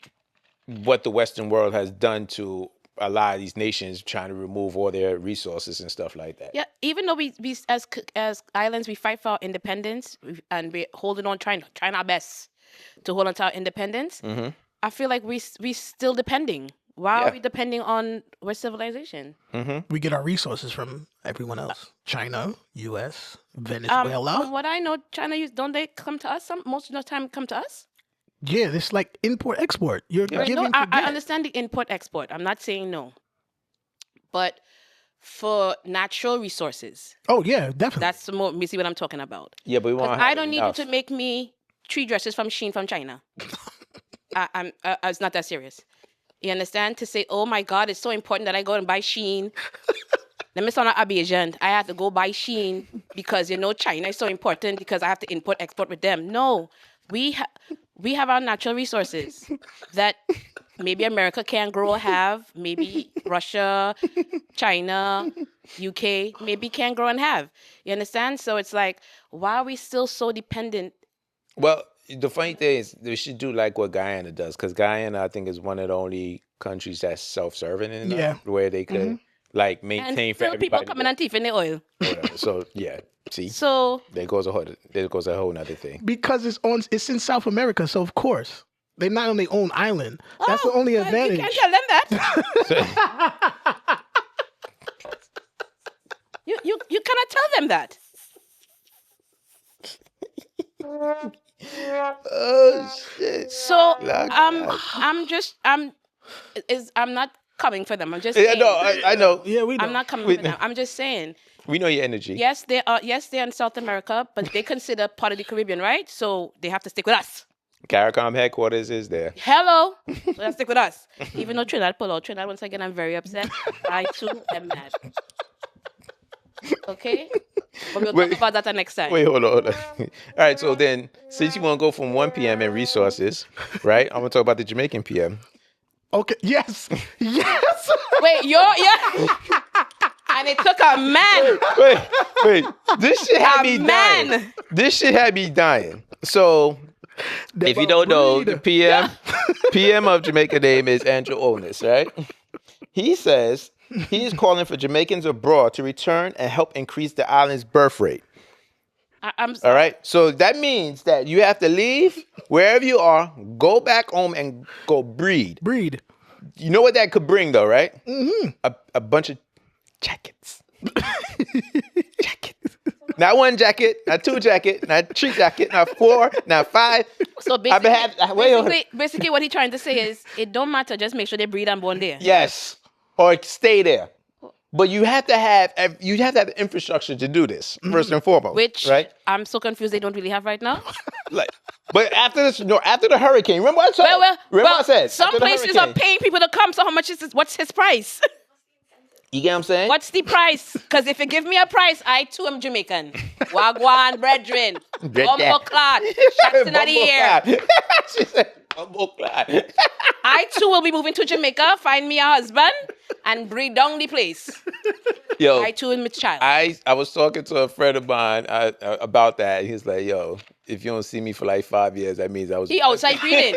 [SPEAKER 1] what the Western world has done to a lot of these nations, trying to remove all their resources and stuff like that.
[SPEAKER 2] Yeah, even though we as islands, we fight for our independence and we're holding on, trying our best to hold on to our independence.
[SPEAKER 1] Mm-hmm.
[SPEAKER 2] I feel like we still depending. Why are we depending on West civilization?
[SPEAKER 1] Mm-hmm.
[SPEAKER 3] We get our resources from everyone else. China, U.S., Venezuela.
[SPEAKER 2] From what I know, China don't they come to us? Most of the time come to us.
[SPEAKER 3] Yeah, it's like import-export. You're giving
[SPEAKER 2] No,
[SPEAKER 3] to
[SPEAKER 2] I
[SPEAKER 3] get.
[SPEAKER 2] understand the import-export. I'm not saying no. But for natural resources,
[SPEAKER 3] Oh, yeah, definitely.
[SPEAKER 2] that's the more, you see what I'm talking about.
[SPEAKER 1] Yeah, but we want.
[SPEAKER 2] I don't need you to make me 3 dresses from Shein from China. It's not that serious. You understand? To say, oh my God, it's so important that I go and buy Shein. Let me sound like Abidjan. I have to go buy Shein because, China is so important because I have to import-export with them. No, we have our natural resources that maybe America can grow or have. Maybe Russia, China, UK, maybe can grow and have. You understand? So it's like, why are we still so dependent?
[SPEAKER 1] Well, the funny thing is, we should do like what Guyana does, because Guyana, I think, is one of the only countries that's self-serving in where they could like maintain
[SPEAKER 2] And
[SPEAKER 1] for
[SPEAKER 2] still people
[SPEAKER 1] everybody.
[SPEAKER 2] coming and thief in the oil.
[SPEAKER 1] Whatever. So yeah, see,
[SPEAKER 2] So
[SPEAKER 1] there goes a whole nother thing.
[SPEAKER 3] Because it's in South America, so of course. They're not on their own island. That's the only
[SPEAKER 2] but
[SPEAKER 3] advantage.
[SPEAKER 2] You can't tell them that. you cannot tell them that.
[SPEAKER 1] Oh shit!
[SPEAKER 2] So
[SPEAKER 1] God.
[SPEAKER 2] I'm not coming for them. I'm just
[SPEAKER 1] Yeah,
[SPEAKER 2] saying.
[SPEAKER 1] no, I know.
[SPEAKER 3] Yeah, we know.
[SPEAKER 2] I'm not coming for them. I'm just saying.
[SPEAKER 1] We know your energy.
[SPEAKER 2] Yes, they're in South America, but they consider part of the Caribbean, right? So they have to stick with us.
[SPEAKER 1] CARICOM headquarters is there.
[SPEAKER 2] Hello. So they have to stick with us. Even though Trinidad pull out. Trinidad, once again, I'm very upset. I too am mad. Okay? But we'll talk about that next time.
[SPEAKER 1] Wait, hold on. All right, so then, since you want to go from 1 p.m. in resources, right? I'm going to talk about the Jamaican PM.
[SPEAKER 3] Okay, yes. Yes.
[SPEAKER 2] Wait, yeah. And it took a man.
[SPEAKER 1] Wait. This shit had me
[SPEAKER 2] man.
[SPEAKER 1] dying. This shit had me dying. So, if you don't know, the PM of Jamaica name is Andrew Onus, right? He says he is calling for Jamaicans abroad to return and help increase the island's birth rate.
[SPEAKER 2] I'm
[SPEAKER 1] All right? So that means that you have to leave wherever you are, go back home and go breed.
[SPEAKER 3] Breed.
[SPEAKER 1] You know what that could bring, though, right? Mm-hmm. A bunch of jackets. Jackets. Not 1 jacket, not 2 jacket, not 3 jacket, not 4, not 5.
[SPEAKER 2] So basically what he's trying to say is it don't matter, just make sure they breed and born there.
[SPEAKER 1] Yes. Or stay there. But you have to have infrastructure to do this, first and foremost.
[SPEAKER 2] Which
[SPEAKER 1] right?
[SPEAKER 2] I'm so confused they don't really have right now.
[SPEAKER 1] But after the hurricane, remember what I said?
[SPEAKER 2] Some places are paying people to come, so how much is this? What's his price?
[SPEAKER 1] You get what I'm saying?
[SPEAKER 2] What's the price? Because if you give me a price, I too am Jamaican. Wagwan, brethren. Bumbo clot. Shots in the air.
[SPEAKER 1] She said, bumbo clot.
[SPEAKER 2] I too will be moving to Jamaica, find me a husband, and breed down the place.
[SPEAKER 1] Yo,
[SPEAKER 2] I too am with child.
[SPEAKER 1] I was talking to a friend of mine about that. He's like, yo, if you don't see me for like 5 years, that means I was...
[SPEAKER 2] He outside breeding.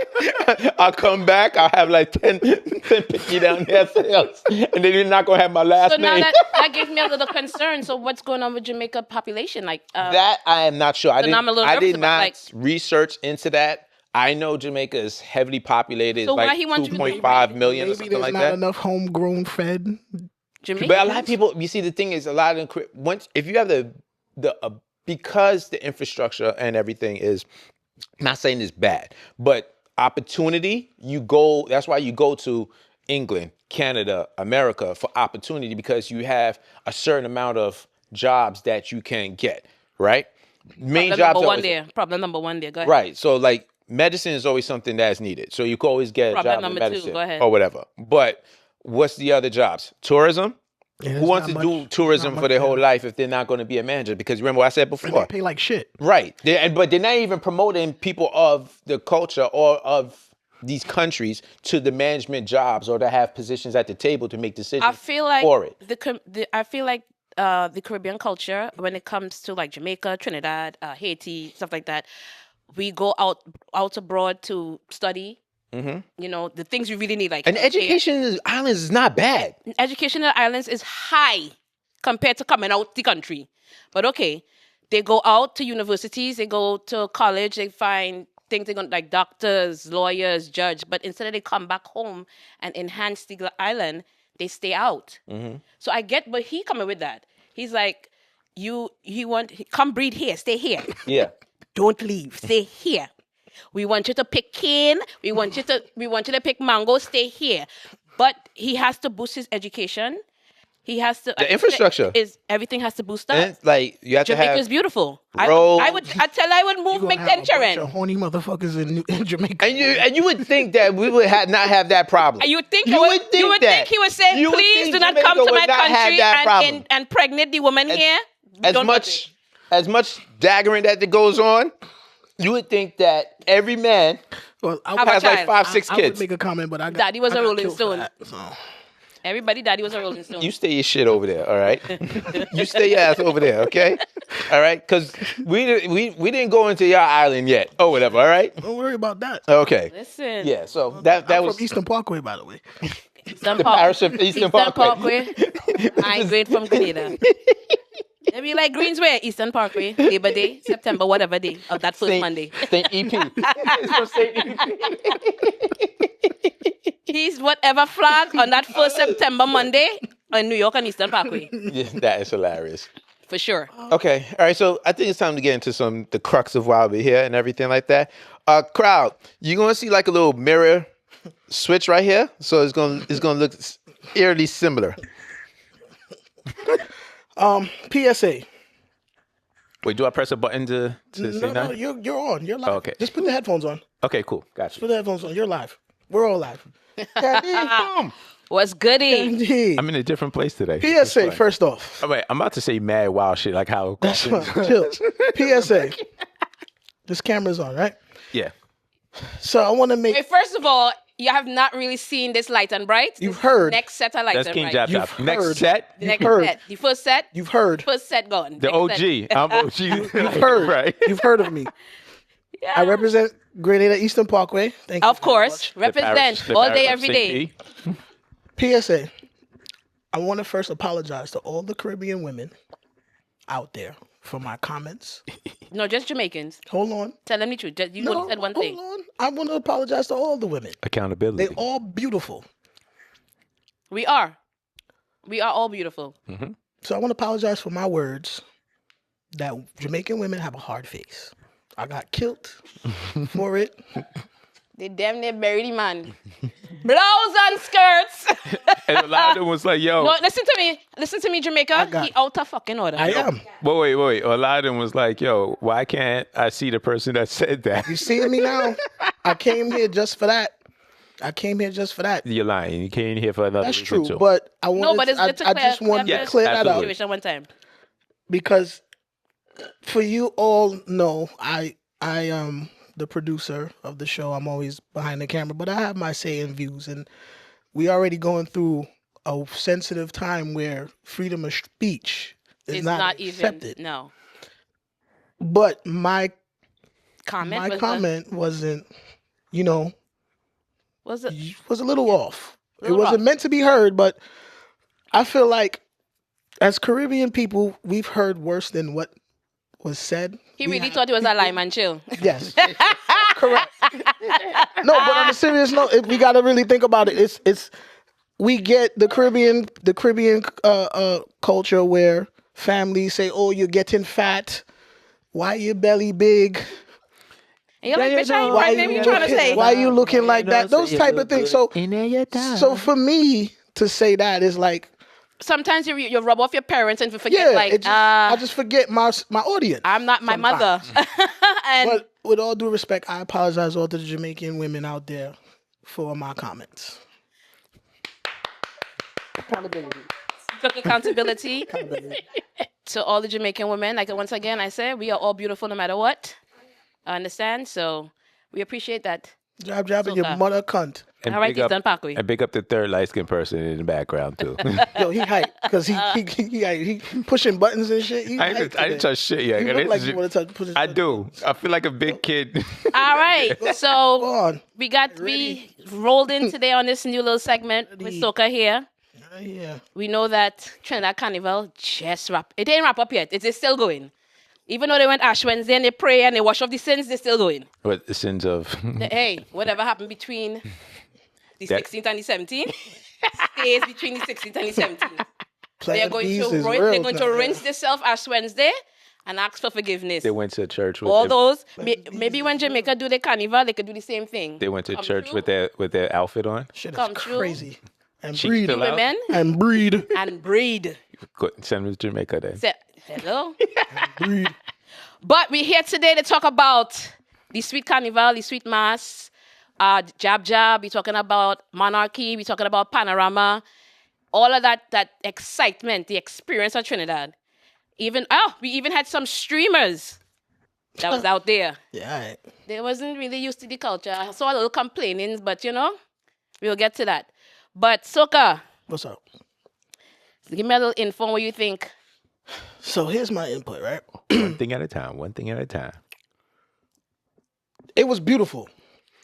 [SPEAKER 1] I'll come back, I'll have like 10 picky down there sales, and then you're not going to have my last
[SPEAKER 2] So now
[SPEAKER 1] name.
[SPEAKER 2] that gives me a little concern. So what's going on with Jamaica population? Like
[SPEAKER 1] That I am not sure. I
[SPEAKER 2] I'm a little
[SPEAKER 1] did
[SPEAKER 2] nervous about,
[SPEAKER 1] not
[SPEAKER 2] like-
[SPEAKER 1] research into that. I know Jamaica is heavily populated.
[SPEAKER 2] So
[SPEAKER 1] It's like
[SPEAKER 2] why he wants you to
[SPEAKER 1] 2.5 million or
[SPEAKER 3] Maybe
[SPEAKER 1] something
[SPEAKER 3] there's
[SPEAKER 1] like
[SPEAKER 3] not
[SPEAKER 1] that.
[SPEAKER 3] enough homegrown fed.
[SPEAKER 2] Jamaica.
[SPEAKER 1] But a lot of people, you see, the thing is, a lot of them, once if you have because the infrastructure and everything is, I'm not saying it's bad, but opportunity, that's why you go to England, Canada, America for opportunity, because you have a certain amount of jobs that you can get, right? Main jobs
[SPEAKER 2] Problem number one there. Go ahead.
[SPEAKER 1] right. So like medicine is always something that's needed. So you can always get a
[SPEAKER 2] Problem
[SPEAKER 1] job in
[SPEAKER 2] number two,
[SPEAKER 1] medicine
[SPEAKER 2] go ahead.
[SPEAKER 1] or whatever. But what's the other jobs? Tourism?
[SPEAKER 3] Yeah,
[SPEAKER 1] Who
[SPEAKER 3] there's
[SPEAKER 1] wants to
[SPEAKER 3] not
[SPEAKER 1] do
[SPEAKER 3] much-
[SPEAKER 1] tourism
[SPEAKER 3] not
[SPEAKER 1] for their
[SPEAKER 3] much
[SPEAKER 1] whole
[SPEAKER 3] there.
[SPEAKER 1] life if they're not going to be a manager? Because remember what I said
[SPEAKER 3] And
[SPEAKER 1] before.
[SPEAKER 3] they pay like shit.
[SPEAKER 1] Right. But they're not even promoting people of the culture or of these countries to the management jobs or to have positions at the table to make decisions
[SPEAKER 2] I feel like
[SPEAKER 1] for it.
[SPEAKER 2] the Caribbean culture, when it comes to like Jamaica, Trinidad, Haiti, stuff like that, we go out abroad to study. You know, the things we really need, like
[SPEAKER 1] And
[SPEAKER 2] healthcare.
[SPEAKER 1] education in the islands is not bad.
[SPEAKER 2] Education in the islands is high compared to coming out the country. But okay, they go out to universities, they go to college, they find things they're going like doctors, lawyers, judge. But instead they come back home and enhance the island, they stay out. So I get, but he coming with that. He's like, come breed here, stay here.
[SPEAKER 1] Yeah.
[SPEAKER 2] Don't leave, stay here. We want you to pick cane. We want you to pick mango. Stay here. But he has to boost his education. He has to
[SPEAKER 1] infrastructure.
[SPEAKER 2] Everything has to boost up.
[SPEAKER 1] And like you have to
[SPEAKER 2] Jamaica
[SPEAKER 1] have
[SPEAKER 2] is beautiful.
[SPEAKER 1] roads.
[SPEAKER 2] I would move
[SPEAKER 3] You gonna have a bunch
[SPEAKER 2] McTencherin.
[SPEAKER 3] of horny motherfuckers in Jamaica.
[SPEAKER 1] and you would think that we would not have that problem.
[SPEAKER 2] You would think
[SPEAKER 1] You would think that.
[SPEAKER 2] he would say,
[SPEAKER 1] You would
[SPEAKER 2] please
[SPEAKER 1] think
[SPEAKER 2] do not
[SPEAKER 1] Jamaica
[SPEAKER 2] come to
[SPEAKER 1] would
[SPEAKER 2] my
[SPEAKER 1] not have
[SPEAKER 2] country
[SPEAKER 1] that problem.
[SPEAKER 2] and pregnant the woman here.
[SPEAKER 1] as
[SPEAKER 2] Don't
[SPEAKER 1] much daggering that goes on, you would think that every man
[SPEAKER 3] Well, I
[SPEAKER 2] Have a
[SPEAKER 1] has like
[SPEAKER 2] child.
[SPEAKER 1] 5, 6
[SPEAKER 3] I would
[SPEAKER 1] kids.
[SPEAKER 3] make a comment, but I got
[SPEAKER 2] Daddy was
[SPEAKER 3] I
[SPEAKER 2] a
[SPEAKER 3] got
[SPEAKER 2] Rolling
[SPEAKER 3] killed for
[SPEAKER 2] Stone.
[SPEAKER 3] that, so.
[SPEAKER 2] Everybody, daddy was a Rolling Stone.
[SPEAKER 1] You stay your shit over there, all right? You stay your ass over there, okay? All right? Because we didn't go into your island yet, or whatever, all right?
[SPEAKER 3] Don't worry about that.
[SPEAKER 1] Okay.
[SPEAKER 2] Listen.
[SPEAKER 1] Yeah, so that
[SPEAKER 3] I'm
[SPEAKER 1] was
[SPEAKER 3] from Eastern Parkway, by the way.
[SPEAKER 2] Eastern
[SPEAKER 1] the parish of Eastern Parkway.
[SPEAKER 2] I ain't great from Grenada. They be like Greensway, Eastern Parkway, Labor Day, September, whatever day of that first Monday.
[SPEAKER 1] St. EP. It's from St. EP.
[SPEAKER 2] He's whatever flag on that first September Monday in New York and Eastern Parkway,
[SPEAKER 1] Yeah, that is hilarious.
[SPEAKER 2] for sure.
[SPEAKER 1] Okay, all right. So I think it's time to get into the crux of why we're here and everything like that. Crowd, you're gonna see like a little mirror switch right here. So it's gonna look eerily similar.
[SPEAKER 3] PSA.
[SPEAKER 1] Wait, do I press a button to say
[SPEAKER 3] No,
[SPEAKER 1] that?
[SPEAKER 3] you're on. You're live.
[SPEAKER 1] Okay.
[SPEAKER 3] Just put the headphones on.
[SPEAKER 1] Okay, cool. Gotcha.
[SPEAKER 3] Put the headphones on. You're live. We're all live. Boom.
[SPEAKER 2] What's goody?
[SPEAKER 3] Indeed.
[SPEAKER 1] I'm in a different place today.
[SPEAKER 3] PSA, first off.
[SPEAKER 1] Oh, wait, I'm about to say mad wild shit like how.
[SPEAKER 3] That's fine. Chill. PSA. This camera's on, right?
[SPEAKER 1] Yeah.
[SPEAKER 3] So I want to make.
[SPEAKER 2] Wait, first of all, you have not really seen this Light and Bright.
[SPEAKER 3] You've
[SPEAKER 2] This
[SPEAKER 3] heard.
[SPEAKER 2] next set of Light
[SPEAKER 1] That's
[SPEAKER 2] and
[SPEAKER 1] King
[SPEAKER 2] Bright.
[SPEAKER 1] Jab
[SPEAKER 3] You've
[SPEAKER 1] Jab. Next
[SPEAKER 3] heard.
[SPEAKER 1] set.
[SPEAKER 2] The next
[SPEAKER 3] heard.
[SPEAKER 2] set. The first set.
[SPEAKER 3] You've heard.
[SPEAKER 2] First set gone.
[SPEAKER 1] The
[SPEAKER 2] Next
[SPEAKER 1] OG.
[SPEAKER 2] set.
[SPEAKER 1] I'm OG.
[SPEAKER 3] You've heard.
[SPEAKER 1] Right.
[SPEAKER 3] You've heard of me.
[SPEAKER 2] Yeah.
[SPEAKER 3] I represent Grenada Eastern Parkway. Thank you.
[SPEAKER 2] Of course, represent
[SPEAKER 1] The
[SPEAKER 2] all
[SPEAKER 1] parish
[SPEAKER 2] day,
[SPEAKER 1] of
[SPEAKER 2] every
[SPEAKER 1] St.
[SPEAKER 2] day.
[SPEAKER 1] P.
[SPEAKER 3] PSA. I want to first apologize to all the Caribbean women out there for my comments.
[SPEAKER 2] No, just Jamaicans.
[SPEAKER 3] Hold on.
[SPEAKER 2] Tell them the truth. You only said one
[SPEAKER 3] hold
[SPEAKER 2] thing.
[SPEAKER 3] on. I want to apologize to all the women.
[SPEAKER 1] Accountability.
[SPEAKER 3] They all beautiful.
[SPEAKER 2] We are all beautiful.
[SPEAKER 3] So I want to apologize for my words that Jamaican women have a hard face. I got killed for it.
[SPEAKER 2] They damn near buried the man. Blouse and skirts.
[SPEAKER 1] And a lot of them was like, yo.
[SPEAKER 2] No, listen to me, Jamaica.
[SPEAKER 3] got-
[SPEAKER 2] He out of fucking order.
[SPEAKER 3] I am.
[SPEAKER 1] Wait. A lot of them was like, yo, why can't I see the person that said that?
[SPEAKER 3] You seeing me now? I came here just for that. I came here just for that.
[SPEAKER 1] You're lying. You came here for another
[SPEAKER 3] That's
[SPEAKER 1] reason
[SPEAKER 3] true,
[SPEAKER 1] too.
[SPEAKER 3] but I wanted.
[SPEAKER 2] No, but it's good to
[SPEAKER 3] I
[SPEAKER 2] clear.
[SPEAKER 3] just wanted
[SPEAKER 1] Yes,
[SPEAKER 3] to clear that
[SPEAKER 1] absolutely.
[SPEAKER 3] up
[SPEAKER 2] Situation one time.
[SPEAKER 3] because for you all know, I am the producer of the show. I'm always behind the camera, but I have my say and views, and we already going through a sensitive time where freedom of speech is
[SPEAKER 2] It's
[SPEAKER 3] not
[SPEAKER 2] even.
[SPEAKER 3] accepted.
[SPEAKER 2] No.
[SPEAKER 3] But my
[SPEAKER 2] Comment.
[SPEAKER 3] comment wasn't, you know,
[SPEAKER 2] Was it?
[SPEAKER 3] was a little off. It
[SPEAKER 2] Little
[SPEAKER 3] wasn't
[SPEAKER 2] rough.
[SPEAKER 3] meant to be heard, but I feel like as Caribbean people, we've heard worse than what was said.
[SPEAKER 2] He really thought it was a lime and chill.
[SPEAKER 3] Yes, correct. No, but on a serious note, we got to really think about it. It's we get the Caribbean culture where families say, "Oh, you're getting fat. Why your belly big?
[SPEAKER 2] And you're like, bitch, I ain't pregnant. What you trying to say?
[SPEAKER 3] Why you looking like that?" Those type of things. So for me to say that is like,
[SPEAKER 2] Sometimes you rub off your parents and forget,
[SPEAKER 3] yeah,
[SPEAKER 2] like,
[SPEAKER 3] I just forget my audience.
[SPEAKER 2] I'm not my mother. And
[SPEAKER 3] But with all due respect, I apologize all to the Jamaican women out there for my comments. Accountability.
[SPEAKER 2] took accountability to all the Jamaican women. Like, once again, I said, we are all beautiful no matter what. I understand? So we appreciate that.
[SPEAKER 3] Jab, and your mother cunt.
[SPEAKER 1] And
[SPEAKER 2] All right,
[SPEAKER 1] big up,
[SPEAKER 2] Eastern Parkway.
[SPEAKER 1] and big up the third light-skinned person in the background too.
[SPEAKER 3] Yo, he hype because he pushing buttons and shit. He
[SPEAKER 1] I
[SPEAKER 3] hype
[SPEAKER 1] didn't
[SPEAKER 3] today.
[SPEAKER 1] touch shit yet.
[SPEAKER 3] You look like you want to push his
[SPEAKER 1] I
[SPEAKER 3] buttons.
[SPEAKER 1] do. I feel like a big kid.
[SPEAKER 2] All right.
[SPEAKER 3] Go
[SPEAKER 2] So
[SPEAKER 3] on.
[SPEAKER 2] we rolled in today on this new little segment with Soca here.
[SPEAKER 3] Yeah.
[SPEAKER 2] We know that Trinidad Carnival just wrap. It ain't wrap up yet. It's still going. Even though they went Ash Wednesday and they pray and they wash off the sins, they're still going.
[SPEAKER 1] What the sins of?
[SPEAKER 2] Hey, whatever happened between the
[SPEAKER 1] That-
[SPEAKER 2] 16th and the 17th stays between the 16th and the 17th. They're
[SPEAKER 3] Plan
[SPEAKER 2] going
[SPEAKER 3] B's
[SPEAKER 2] to
[SPEAKER 3] is
[SPEAKER 2] rinse,
[SPEAKER 3] real
[SPEAKER 2] they're going to
[SPEAKER 3] now.
[SPEAKER 2] rinse themselves Ash Wednesday and ask for forgiveness.
[SPEAKER 1] They went to church with
[SPEAKER 2] All
[SPEAKER 1] their,
[SPEAKER 2] those. Maybe when Jamaica do the carnival, they could do the same thing.
[SPEAKER 1] They went to
[SPEAKER 2] Come
[SPEAKER 1] church
[SPEAKER 2] through,
[SPEAKER 1] with their outfit on.
[SPEAKER 3] Shit is
[SPEAKER 2] Come true.
[SPEAKER 3] crazy. And
[SPEAKER 1] Cheeks
[SPEAKER 3] breed.
[SPEAKER 1] still out.
[SPEAKER 2] women
[SPEAKER 3] And breed.
[SPEAKER 2] and breed.
[SPEAKER 1] Send them to Jamaica then.
[SPEAKER 2] Say, hello.
[SPEAKER 3] Breed.
[SPEAKER 2] But we're here today to talk about the sweet carnival, the sweet mass, jab. We're talking about monarchy. We're talking about panorama. All of that excitement, the experience of Trinidad. We even had some streamers that was out there.
[SPEAKER 3] Yeah, all right.
[SPEAKER 2] They wasn't really used to the culture. I saw a little complaining, but we'll get to that. But Soca,
[SPEAKER 3] What's up?
[SPEAKER 2] give me a little info on what you think.
[SPEAKER 3] So here's my input, right?
[SPEAKER 1] One thing at a time. One thing at a time.
[SPEAKER 3] It was beautiful.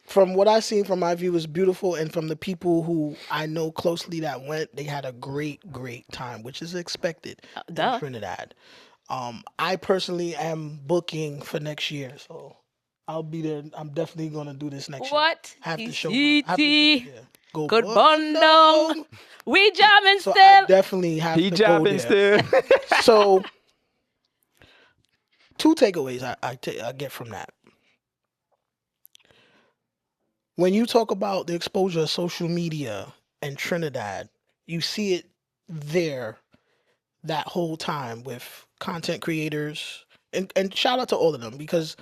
[SPEAKER 3] From what I've seen from my view, it was beautiful. And from the people who I know closely that went, they had a great time, which is expected in
[SPEAKER 2] Duh.
[SPEAKER 3] Trinidad. I personally am booking for next year, so I'll be there. I'm definitely going to do this next year.
[SPEAKER 2] What?
[SPEAKER 3] Have to show
[SPEAKER 2] DCT.
[SPEAKER 3] Go
[SPEAKER 2] Good
[SPEAKER 3] bundle.
[SPEAKER 2] bundle. We jamming
[SPEAKER 3] So
[SPEAKER 2] still.
[SPEAKER 3] I definitely have
[SPEAKER 1] He
[SPEAKER 3] to go
[SPEAKER 1] jobbing
[SPEAKER 3] there.
[SPEAKER 1] still.
[SPEAKER 3] So, two takeaways I get from that. When you talk about the exposure of social media and Trinidad, you see it there that whole time with content creators. And shout out to all of them, because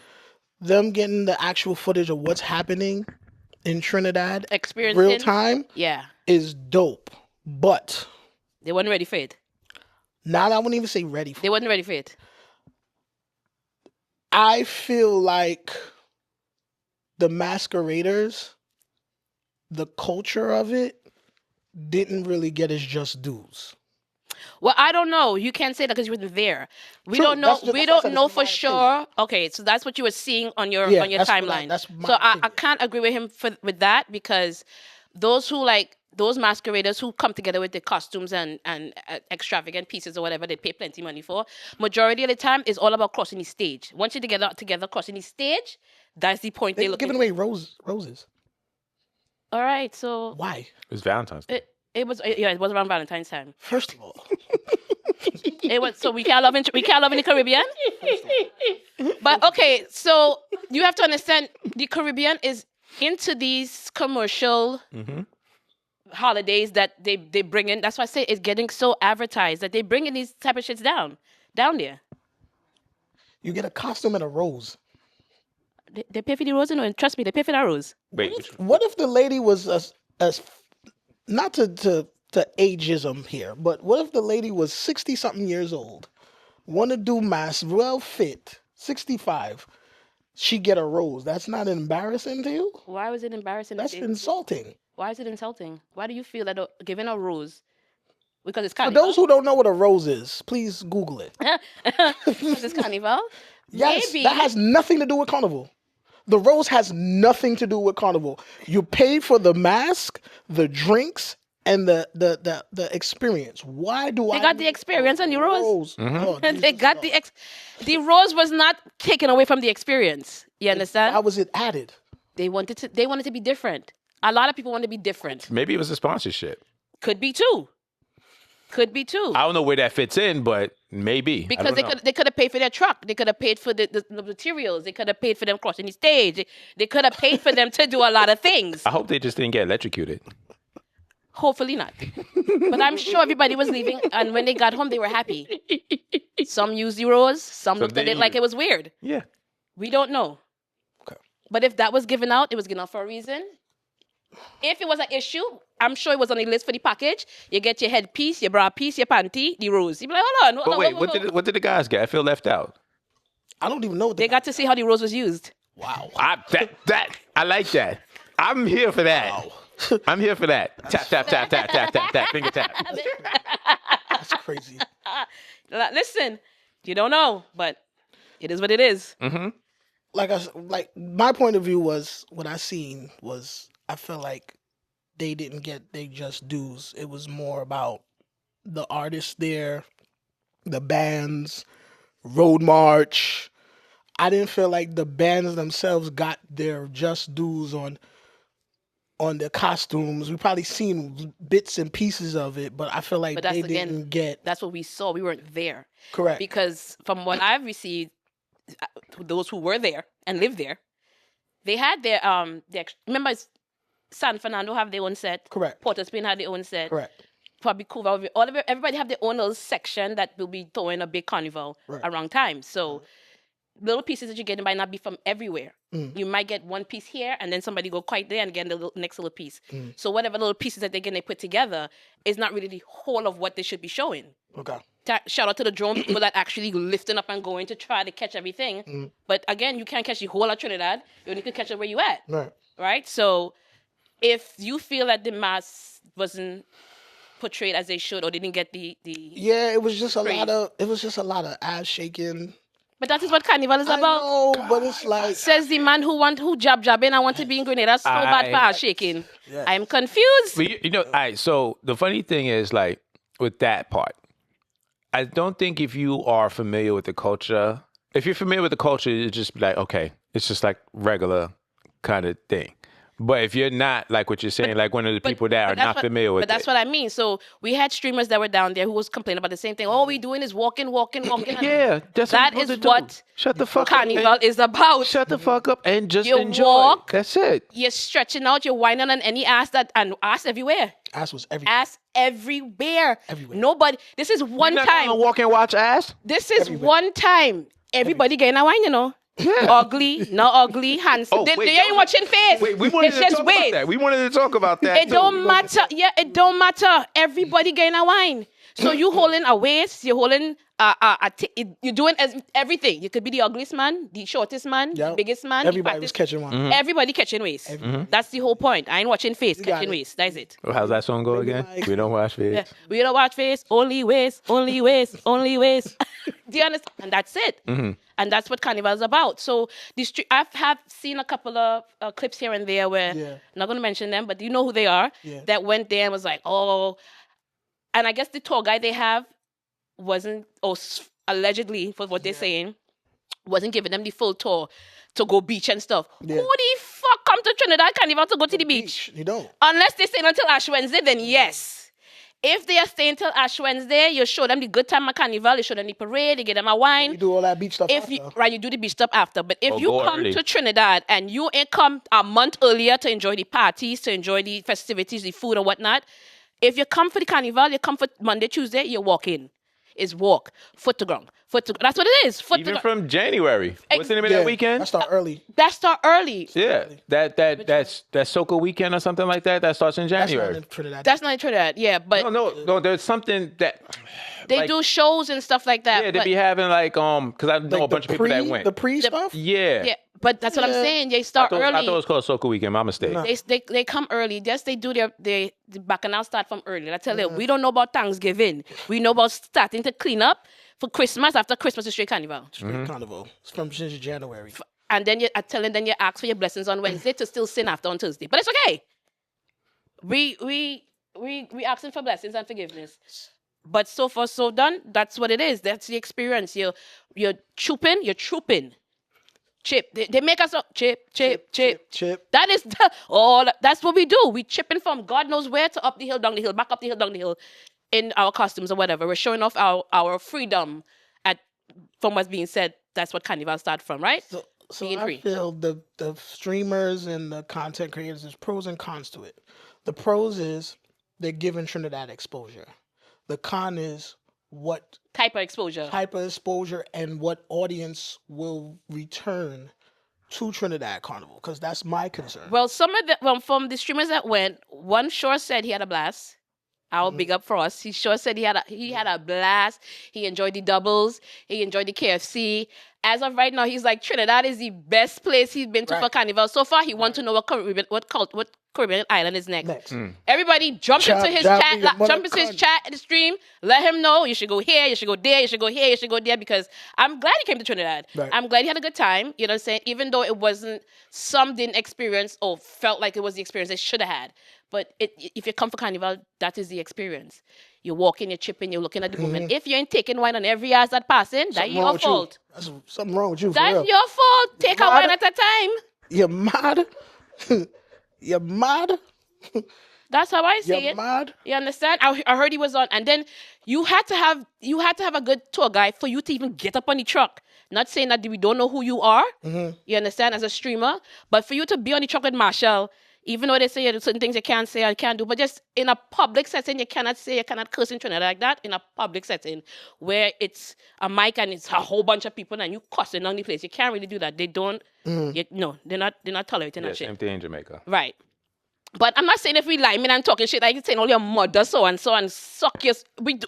[SPEAKER 3] them getting the actual footage of what's happening in Trinidad
[SPEAKER 2] Experiencing.
[SPEAKER 3] real time
[SPEAKER 2] Yeah.
[SPEAKER 3] is dope. But
[SPEAKER 2] They weren't ready for it.
[SPEAKER 3] now I wouldn't even say ready for
[SPEAKER 2] They wasn't ready for it.
[SPEAKER 3] I feel like the masqueraders, the culture of it, didn't really get its just dues.
[SPEAKER 2] Well, I don't know. You can't say that because you weren't there. We
[SPEAKER 3] True.
[SPEAKER 2] don't know.
[SPEAKER 3] That's just-
[SPEAKER 2] We
[SPEAKER 3] that's why I
[SPEAKER 2] don't
[SPEAKER 3] said
[SPEAKER 2] know
[SPEAKER 3] it's
[SPEAKER 2] for
[SPEAKER 3] my
[SPEAKER 2] sure.
[SPEAKER 3] opinion.
[SPEAKER 2] Okay, so that's what you were seeing on your
[SPEAKER 3] Yeah,
[SPEAKER 2] on your
[SPEAKER 3] that's what I-
[SPEAKER 2] timeline.
[SPEAKER 3] that's my
[SPEAKER 2] So I
[SPEAKER 3] opinion.
[SPEAKER 2] can't agree with him with that, because those masqueraders who come together with the costumes and extravagant pieces or whatever they pay plenty money for, majority of the time is all about crossing the stage. Once you're together crossing the stage, that's the point
[SPEAKER 3] They
[SPEAKER 2] they
[SPEAKER 3] were
[SPEAKER 2] look
[SPEAKER 3] giving away roses.
[SPEAKER 2] All right, so
[SPEAKER 3] Why?
[SPEAKER 1] It was Valentine's Day.
[SPEAKER 2] it was around Valentine's time.
[SPEAKER 3] First of all,
[SPEAKER 2] It was, so we can't love in the Caribbean. But okay, so you have to understand the Caribbean is into these commercial holidays that they bring in. That's why I say it's getting so advertised that they bring in these type of shits down there.
[SPEAKER 3] you get a costume and a rose.
[SPEAKER 2] They pay for the rose, and trust me, they pay for that rose.
[SPEAKER 1] Wait,
[SPEAKER 3] What if the lady was as not to ageism here, but what if the lady was 60 something years old, want to do mass, well fit, 65, she get a rose? That's not embarrassing to you?
[SPEAKER 2] Why was it embarrassing?
[SPEAKER 3] That's insulting.
[SPEAKER 2] Why is it insulting? Why do you feel that giving a rose because it's
[SPEAKER 3] For
[SPEAKER 2] Carnival?
[SPEAKER 3] those who don't know what a rose is, please Google it.
[SPEAKER 2] Because it's Carnival.
[SPEAKER 3] Yes,
[SPEAKER 2] Maybe.
[SPEAKER 3] that has nothing to do with Carnival. The rose has nothing to do with Carnival. You pay for the mask, the drinks, and the experience. Why do
[SPEAKER 2] They got the experience on the rose.
[SPEAKER 3] Oh,
[SPEAKER 2] They got the rose was not taken away from the experience. You understand?
[SPEAKER 3] How was it added?
[SPEAKER 2] They wanted to be different. A lot of people want to be different.
[SPEAKER 1] maybe it was a sponsorship.
[SPEAKER 2] Could be too. Could be too.
[SPEAKER 1] I don't know where that fits in, but maybe.
[SPEAKER 2] Because they could have paid for their truck. They could have paid for the materials. They could have paid for them crossing the stage. They could have paid for them to do a lot of things.
[SPEAKER 1] I hope they just didn't get electrocuted.
[SPEAKER 2] Hopefully not. But I'm sure everybody was leaving, and when they got home, they were happy. Some used the rose. Some looked at it like it was weird.
[SPEAKER 1] Yeah.
[SPEAKER 2] We don't know.
[SPEAKER 3] Okay.
[SPEAKER 2] But if that was given out, it was given out for a reason. If it was an issue, I'm sure it was on the list for the package. You get your headpiece, your bra piece, your panty, the rose. You'd be like, hold on.
[SPEAKER 1] But wait, what did the guys get? I feel left out.
[SPEAKER 3] I don't even know what
[SPEAKER 2] They got to see how the rose was used.
[SPEAKER 3] Wow.
[SPEAKER 1] I like that. I'm here for that.
[SPEAKER 3] Wow.
[SPEAKER 1] I'm here for that. Tap, tap, tap, tap, tap, tap, tap, finger tap.
[SPEAKER 3] That's crazy.
[SPEAKER 2] Listen, you don't know, but it is what it is.
[SPEAKER 1] Mm-hmm.
[SPEAKER 3] Like my point of view was what I seen was I felt like they didn't get their just dues. It was more about the artists there, the bands, road march. I didn't feel like the bands themselves got their just dues on their costumes. We probably seen bits and pieces of it, but I feel like
[SPEAKER 2] But that's,
[SPEAKER 3] they
[SPEAKER 2] again,
[SPEAKER 3] didn't get
[SPEAKER 2] That's what we saw. We weren't there.
[SPEAKER 3] correct.
[SPEAKER 2] Because from what I've received, those who were there and lived there, they had their remember San Fernando have their own set.
[SPEAKER 3] Correct.
[SPEAKER 2] Port of Spain had their own set.
[SPEAKER 3] Correct.
[SPEAKER 2] Probably Cuba. Everybody have their own little section that will be throwing a big carnival
[SPEAKER 3] Right.
[SPEAKER 2] around time. So little pieces that you get might not be from everywhere. You might get one piece here, and then somebody go quite there and get the next little piece. So whatever little pieces that they put together is not really the whole of what they should be showing.
[SPEAKER 3] Okay.
[SPEAKER 2] Shout out to the drone people that actually lifting up and going to try to catch everything. But again, you can't catch the whole of Trinidad. You only can catch it where you at.
[SPEAKER 3] Right.
[SPEAKER 2] Right? So if you feel that the mass wasn't portrayed as they should, or they didn't get the
[SPEAKER 3] Yeah, it was just a
[SPEAKER 2] praise.
[SPEAKER 3] lot of ass shaking.
[SPEAKER 2] But that is what Carnival is
[SPEAKER 3] I
[SPEAKER 2] about.
[SPEAKER 3] know, but it's like
[SPEAKER 2] Says the man who jabbing. I want to be in Grenada so bad for ass shaking.
[SPEAKER 3] Yes.
[SPEAKER 2] I'm confused.
[SPEAKER 1] But you know, all right, so the funny thing is, like, with that part, I don't think if you are familiar with the culture, if you're familiar with the culture, it's just like, okay, it's just like regular kind of thing. But if you're not, like what you're saying, like one of the people that are not familiar with
[SPEAKER 2] But that's
[SPEAKER 1] it.
[SPEAKER 2] what I mean. So we had streamers that were down there who was complaining about the same thing. All we doing is walking.
[SPEAKER 1] Yeah, that's
[SPEAKER 2] That
[SPEAKER 1] what
[SPEAKER 2] is
[SPEAKER 1] you're supposed to
[SPEAKER 2] what
[SPEAKER 1] do. Shut the fuck
[SPEAKER 2] Carnival
[SPEAKER 1] up.
[SPEAKER 2] is about.
[SPEAKER 1] Shut the fuck up and just
[SPEAKER 2] You
[SPEAKER 1] enjoy.
[SPEAKER 2] walk.
[SPEAKER 1] That's it.
[SPEAKER 2] You're stretching out, you're whining on any ass and ass everywhere.
[SPEAKER 3] ass was everything.
[SPEAKER 2] Ass everywhere.
[SPEAKER 3] Everywhere.
[SPEAKER 2] Nobody. This is one
[SPEAKER 1] You're not
[SPEAKER 2] time.
[SPEAKER 1] gonna walk and watch ass.
[SPEAKER 2] This is one time. Everybody getting a wine, you know. Ugly, not ugly, handsome.
[SPEAKER 1] Oh,
[SPEAKER 2] they
[SPEAKER 1] wait,
[SPEAKER 2] ain't watching face.
[SPEAKER 1] Wait, we wanted
[SPEAKER 2] it's
[SPEAKER 1] to
[SPEAKER 2] just
[SPEAKER 1] talk
[SPEAKER 2] waves.
[SPEAKER 1] about that. We wanted to talk about that.
[SPEAKER 2] It don't matter. Yeah, it don't matter. Everybody getting a wine. So you holding a waist, you're holding you're doing everything. You could be the ugliest man, the shortest man, the
[SPEAKER 3] Yep.
[SPEAKER 2] biggest man.
[SPEAKER 3] Everybody was catching one.
[SPEAKER 2] Everybody catching waist. That's the whole point. I ain't watching face,
[SPEAKER 3] got
[SPEAKER 2] catching
[SPEAKER 3] it.
[SPEAKER 2] waist. That's it.
[SPEAKER 1] How's that song go again?
[SPEAKER 3] like-
[SPEAKER 1] We don't watch face.
[SPEAKER 2] Yeah. We don't watch face, only waist, only waist, only waist. Do you understand? And that's it. And that's what Carnival is about. So I have seen a couple of clips here and there where,
[SPEAKER 3] Yeah.
[SPEAKER 2] I'm not going to mention them, but you know who they are,
[SPEAKER 3] Yeah.
[SPEAKER 2] that went there and was like, oh. And I guess the tour guide they have wasn't, allegedly, for what they're saying, wasn't giving them the full tour to go beach and stuff.
[SPEAKER 3] Yeah.
[SPEAKER 2] Who the fuck come to Trinidad Carnival to go to the beach?
[SPEAKER 3] You don't.
[SPEAKER 2] Unless they stay until Ash Wednesday, then yes. If they are staying till Ash Wednesday, you show them the good time at Carnival, you show them the parade, you get them a wine.
[SPEAKER 3] You do all that beach stuff.
[SPEAKER 2] If you you do the beach stuff after. But if
[SPEAKER 1] Or
[SPEAKER 2] you
[SPEAKER 1] go
[SPEAKER 2] come
[SPEAKER 1] early.
[SPEAKER 2] to Trinidad and you ain't come a month earlier to enjoy the parties, to enjoy the festivities, the food and whatnot, if you come for the Carnival, you come for Monday, Tuesday, you walk in. is walk, foot to ground, foot to. That's what it is. Foot
[SPEAKER 1] Even
[SPEAKER 2] to
[SPEAKER 1] from January. What's the name of that weekend?
[SPEAKER 3] I start early.
[SPEAKER 2] That start early.
[SPEAKER 1] Yeah, that's Soca weekend or something like that. That starts in
[SPEAKER 3] That's
[SPEAKER 1] January.
[SPEAKER 3] not in Trinidad.
[SPEAKER 2] That's not in Trinidad. Yeah, but
[SPEAKER 1] No. There's something that
[SPEAKER 2] they do shows and stuff like that.
[SPEAKER 1] Yeah, they
[SPEAKER 2] but,
[SPEAKER 1] be having like because I know a bunch of people that went.
[SPEAKER 3] The pre stuff.
[SPEAKER 1] Yeah.
[SPEAKER 2] Yeah, but that's what I'm saying. They start early.
[SPEAKER 1] I thought it was called Soca weekend. My mistake.
[SPEAKER 3] No.
[SPEAKER 2] They come early. Yes, they do the bacchanal start from early. I tell you, we don't know about Thanksgiving. We know about starting to clean up for Christmas. After Christmas is straight Carnival.
[SPEAKER 3] Straight Carnival. It's from since January.
[SPEAKER 2] And then then you ask for your blessings on Wednesday to still sin after on Thursday. But it's okay. We asking for blessings and forgiveness. But so far so done. That's what it is. That's the experience. You're trooping. Chip. They make us up. Chip. That is that's what we do. We chipping from God knows where to up the hill, down the hill, back up the hill, down the hill in our costumes or whatever. We're showing off our freedom from what's being said. That's what Carnival start from, right?
[SPEAKER 3] So I feel the streamers and the content creators, there's pros and cons to it. The pros is they're giving Trinidad exposure. The con is what
[SPEAKER 2] type of exposure
[SPEAKER 3] and what audience will return to Trinidad Carnival, because that's my concern.
[SPEAKER 2] Well, from the streamers that went, one sure said he had a blast. I'll big up for us. He sure said he had a blast. He enjoyed the doubles. He enjoyed the KFC. As of right now, he's like, Trinidad is the best place he's been to for Carnival. So far, he wants to know what Caribbean island is next. Everybody jump into his chat in the stream. Let him know you should go here, you should go there, you should go here, you should go there, because I'm glad he came to Trinidad. Right. I'm glad he had a good time. You know what I'm saying? Even though it wasn't, some didn't experience or felt like it was the experience they should have had. But if you come for Carnival, that is the experience. You're walking, you're chipping, you're looking at the woman. If you ain't taking wine on every ass that passing, that's your fault.
[SPEAKER 3] That's something wrong with you.
[SPEAKER 2] That's your fault. Take a wine at a time.
[SPEAKER 3] You're mad. You're mad.
[SPEAKER 2] That's how I see it.
[SPEAKER 3] You're mad.
[SPEAKER 2] You understand? I heard he was on, and then you had to have a good tour guide for you to even get up on the truck. Not saying that we don't know who you are. You understand, as a streamer, but for you to be on the truck with Marshall. Even though they say there's certain things you can't say or can't do, but just in a public setting, you cannot curse in Trinidad like that. In a public setting where it's a mic and it's a whole bunch of people and you cussing on the place, you can't really do that. They don't. They're not tolerating that shit.
[SPEAKER 1] Same thing in Jamaica.
[SPEAKER 2] Right. But I'm not saying if we lie and talking shit like you're saying all your mother so and suck your. We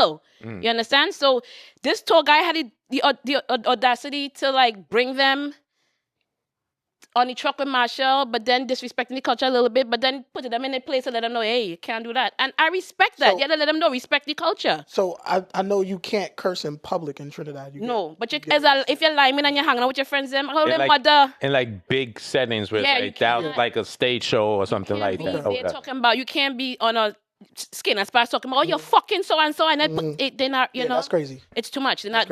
[SPEAKER 2] will. You understand? So this tour guy had the audacity to like bring them on the truck with Marshall, but then disrespecting the culture a little bit, but then putting them in a place to let them know, hey, you can't do that. And I respect that. You have to let them know, respect the culture.
[SPEAKER 3] So I know you can't curse in public in Trinidad.
[SPEAKER 2] If you're lying and you're hanging out with your friends, mother.
[SPEAKER 1] In like big settings where like a stage show or something like that.
[SPEAKER 2] They're talking about, you can't be on a skin and spice talking about, you're fucking so and so, and they're not, you know.
[SPEAKER 3] That's crazy.
[SPEAKER 2] It's too much. They're not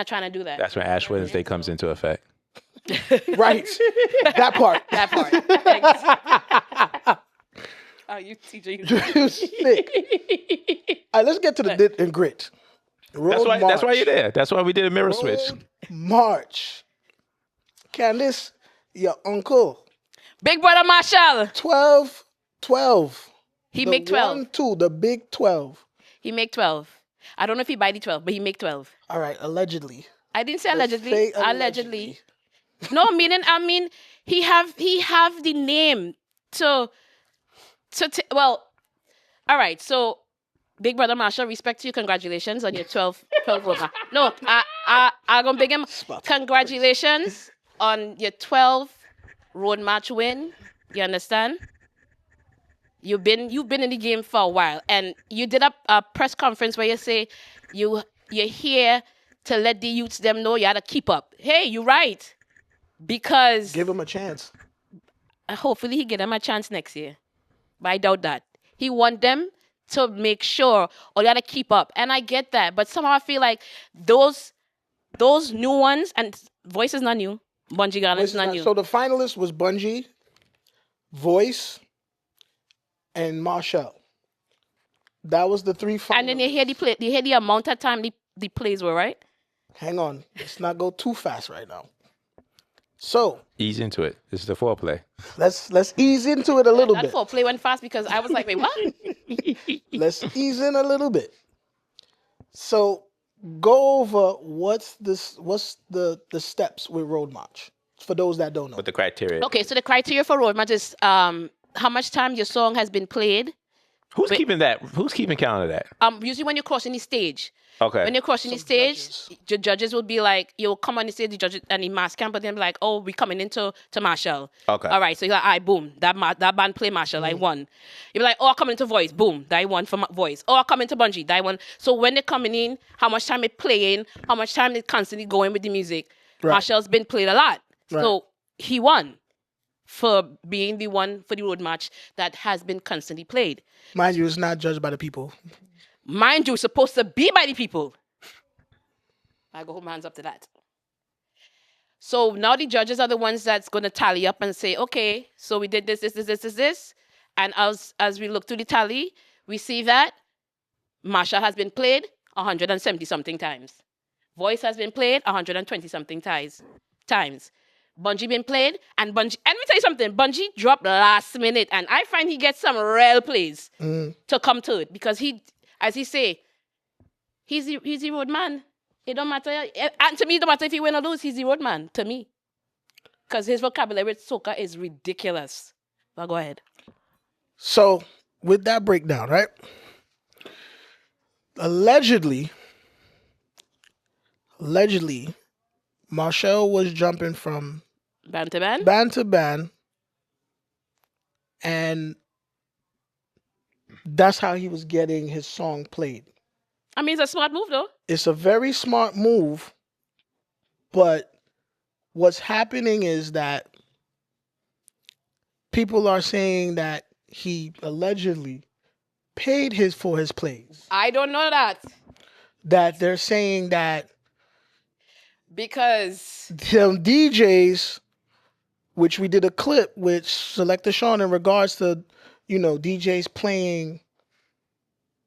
[SPEAKER 2] trying to do that.
[SPEAKER 1] That's when Ash Wednesday comes into effect.
[SPEAKER 3] Right. That part.
[SPEAKER 2] Oh, you TJ.
[SPEAKER 3] You sick. All right, let's get to the dit and grit.
[SPEAKER 1] That's why you're there. That's why we did a mirror switch.
[SPEAKER 3] March. Candice, your uncle.
[SPEAKER 2] Big brother Marshall.
[SPEAKER 3] 12.
[SPEAKER 2] He make 12.
[SPEAKER 3] 1-2, the big 12.
[SPEAKER 2] He make 12. I don't know if he buy the 12, but he make 12.
[SPEAKER 3] All right, allegedly.
[SPEAKER 2] I didn't say allegedly. Allegedly. No, I mean, he have the name to well, all right. So, Big Brother Marshall, respect to you. Congratulations on your 12 road match. No, I gonna big him. Congratulations on your 12 road match win. You understand? You've been in the game for a while, and you did a press conference where you say you're here to let the youths them know you had to keep up. Hey, you're right. Because
[SPEAKER 3] give him a chance.
[SPEAKER 2] Hopefully he get them a chance next year. But I doubt that. He want them to make sure you gotta keep up. And I get that. But somehow I feel like those new ones, and Voice is not new. Bungie Garland is not new.
[SPEAKER 3] So the finalist was Bungie, Voice, and Marshall. That was the three finalists.
[SPEAKER 2] And then you hear the amount of time the plays were, right?
[SPEAKER 3] Hang on. Let's not go too fast right now. So
[SPEAKER 1] ease into it. This is the foreplay.
[SPEAKER 3] Let's ease into it a little bit.
[SPEAKER 2] That foreplay went fast because I was like, wait, what?
[SPEAKER 3] Let's ease in a little bit. So go over what's the steps with Road March for those that don't know.
[SPEAKER 1] What the criteria?
[SPEAKER 2] Okay, so the criteria for road march is how much time your song has been played.
[SPEAKER 1] Who's keeping that? Who's keeping count of that?
[SPEAKER 2] Usually when you're crossing the stage.
[SPEAKER 1] Okay.
[SPEAKER 2] When you're crossing the stage, the judges will be like, you'll come on the stage, the judges and the mass camp, but then be like, oh, we coming into Marshall.
[SPEAKER 1] Okay.
[SPEAKER 2] All right, so you're like, all right, boom, that band play Marshall, I won. You'll be like, oh, I come into voice, boom, that I won for voice. Oh, I come into bungee, that I won. So when they're coming in, how much time they're playing, how much time they're constantly going with the music. Right. Marshall's been played a lot. Right. So he won for being the one for the road match that has been constantly played.
[SPEAKER 3] Mind you, it's not judged by the people.
[SPEAKER 2] Mind you, it's supposed to be by the people. I go hold my hands up to that. So now the judges are the ones that's going to tally up and say, okay, so we did this. And as we look through the tally, we see that Marshall has been played 170-something times. Voice has been played 120-something times. Bungee been played, and let me tell you something, Bungee dropped last minute, and I find he gets some real plays to come to it, because he, as he say, he's the road man. It don't matter, and to me, it don't matter if he win or lose, he's the road man, to me. Because his vocabulary with soca is ridiculous. Well, go ahead.
[SPEAKER 3] So, with that breakdown, right? Allegedly, Marshall was jumping from
[SPEAKER 2] band to band?
[SPEAKER 3] Band to band. And that's how he was getting his song played.
[SPEAKER 2] I mean, it's a smart move, though.
[SPEAKER 3] It's a very smart move. But what's happening is that people are saying that he allegedly paid for his plays.
[SPEAKER 2] I don't know that.
[SPEAKER 3] That they're saying that
[SPEAKER 2] because
[SPEAKER 3] some DJs, which we did a clip with Selector Sean in regards to, DJs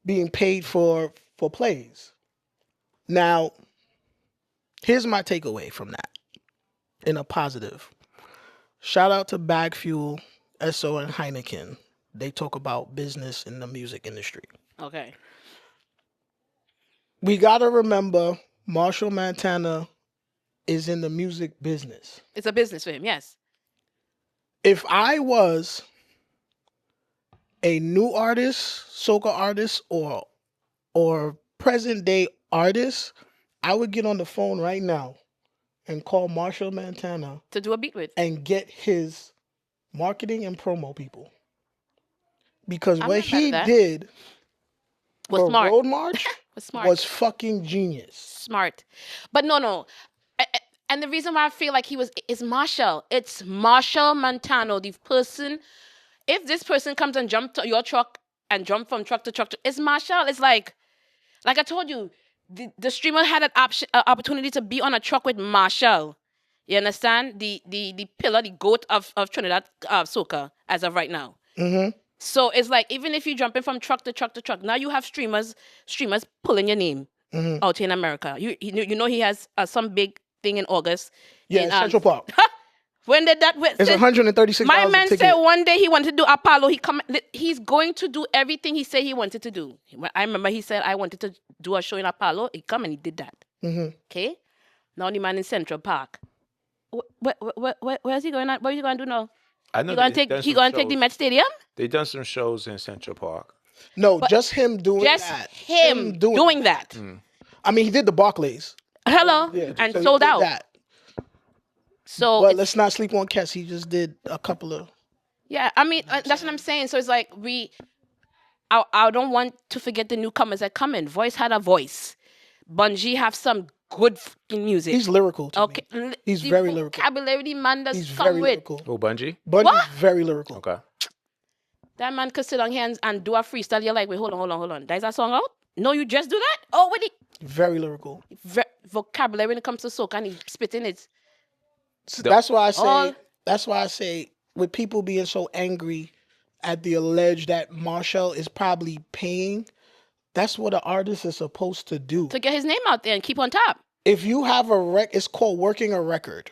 [SPEAKER 3] being paid for plays. Now, here's my takeaway from that in a positive. Shout out to Bag Fuel, SO, and Heineken. They talk about business in the music industry.
[SPEAKER 2] Okay.
[SPEAKER 3] We got to remember Marshall Montana is in the music business.
[SPEAKER 2] It's a business for him, yes.
[SPEAKER 3] If I was a new artist, soca artist, or present day artist, I would get on the phone right now and call Marshall Montana
[SPEAKER 2] to do a beat with
[SPEAKER 3] and get his marketing and promo people. Because what he did
[SPEAKER 2] was smart.
[SPEAKER 3] Road March was fucking genius.
[SPEAKER 2] Smart. But no. And the reason why I feel like is Marshall. It's Marshall Montano, the person. If this person comes and jump to your truck and jump from truck to truck, it's Marshall. It's like I told you, the streamer had an opportunity to be on a truck with Marshall. You understand? The pillar, the goat of Trinidad soca as of right now.
[SPEAKER 3] Mm-hmm.
[SPEAKER 2] So it's like, even if you're jumping from truck to truck to truck, now you have streamers pulling your name out here in America. You know he has some big thing in August.
[SPEAKER 3] Yeah, in Central Park.
[SPEAKER 2] When did that?
[SPEAKER 3] It's $136.
[SPEAKER 2] My man said one day he wanted to do Apollo. He's going to do everything he said he wanted to do. I remember he said, I wanted to do a show in Apollo. He come and he did that.
[SPEAKER 3] Mm-hmm.
[SPEAKER 2] Okay? Now the man in Central Park. Where's he going at? What is he going to do now?
[SPEAKER 1] I know
[SPEAKER 2] he going to take the Met Stadium?
[SPEAKER 1] They done some shows in Central Park.
[SPEAKER 3] No, just him doing that.
[SPEAKER 2] Just him doing that.
[SPEAKER 1] Mm.
[SPEAKER 3] I mean, he did the Barclays.
[SPEAKER 2] Hello?
[SPEAKER 3] Yeah,
[SPEAKER 2] and
[SPEAKER 3] so
[SPEAKER 2] sold out.
[SPEAKER 3] That.
[SPEAKER 2] So,
[SPEAKER 3] but let's not sleep on Kess. He just did a couple of...
[SPEAKER 2] Yeah, I mean, that's what I'm saying. So it's like I don't want to forget the newcomers that come in. Voice had a voice. Bungee have some good fucking music.
[SPEAKER 3] He's lyrical to me. He's very lyrical.
[SPEAKER 2] Vocabulary man does
[SPEAKER 3] He's
[SPEAKER 2] come
[SPEAKER 3] very
[SPEAKER 2] with.
[SPEAKER 3] lyrical.
[SPEAKER 1] Oh, Bungee?
[SPEAKER 3] Bungie's very lyrical.
[SPEAKER 1] Okay.
[SPEAKER 2] That man could sit on here and do a freestyle. You're like, wait, hold on. There's that song out? No, you just do that? Oh, what
[SPEAKER 3] Very lyrical.
[SPEAKER 2] Vocabulary when it comes to soca, and he's spitting it.
[SPEAKER 3] So that's why I say with people being so angry at the alleged that Marshall is probably paying, that's what an artist is supposed to do.
[SPEAKER 2] To get his name out there and keep on top.
[SPEAKER 3] If you have it's called working a record.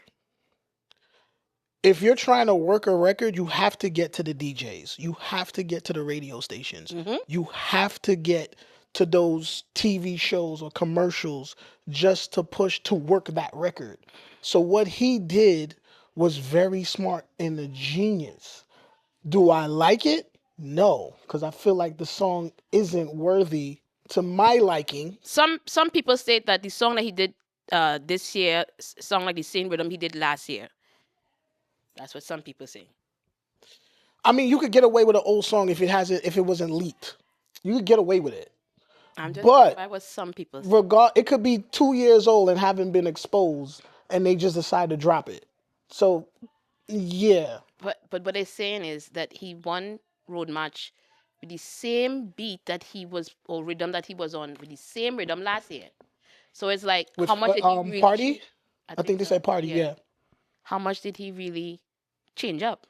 [SPEAKER 3] If you're trying to work a record, you have to get to the DJs. You have to get to the radio stations. Mm-hmm. You have to get to those TV shows or commercials just to push to work that record. So what he did was very smart and a genius. Do I like it? No, because I feel like the song isn't worthy to my liking.
[SPEAKER 2] Some people say that the song that he did this year sound like the same rhythm he did last year. That's what some people say.
[SPEAKER 3] I mean, you could get away with an old song if it wasn't leaked. You could get away with it.
[SPEAKER 2] I'm just
[SPEAKER 3] But
[SPEAKER 2] by what some people say.
[SPEAKER 3] it could be 2 years old and haven't been exposed, and they just decide to drop it. So, yeah.
[SPEAKER 2] But what they're saying is that he won road match with the same beat that he was, or rhythm that he was on, with the same rhythm last year. So it's like,
[SPEAKER 3] With,
[SPEAKER 2] how much did he really
[SPEAKER 3] Party?
[SPEAKER 2] change?
[SPEAKER 3] I think they said Party, yeah.
[SPEAKER 2] How much did he really change up?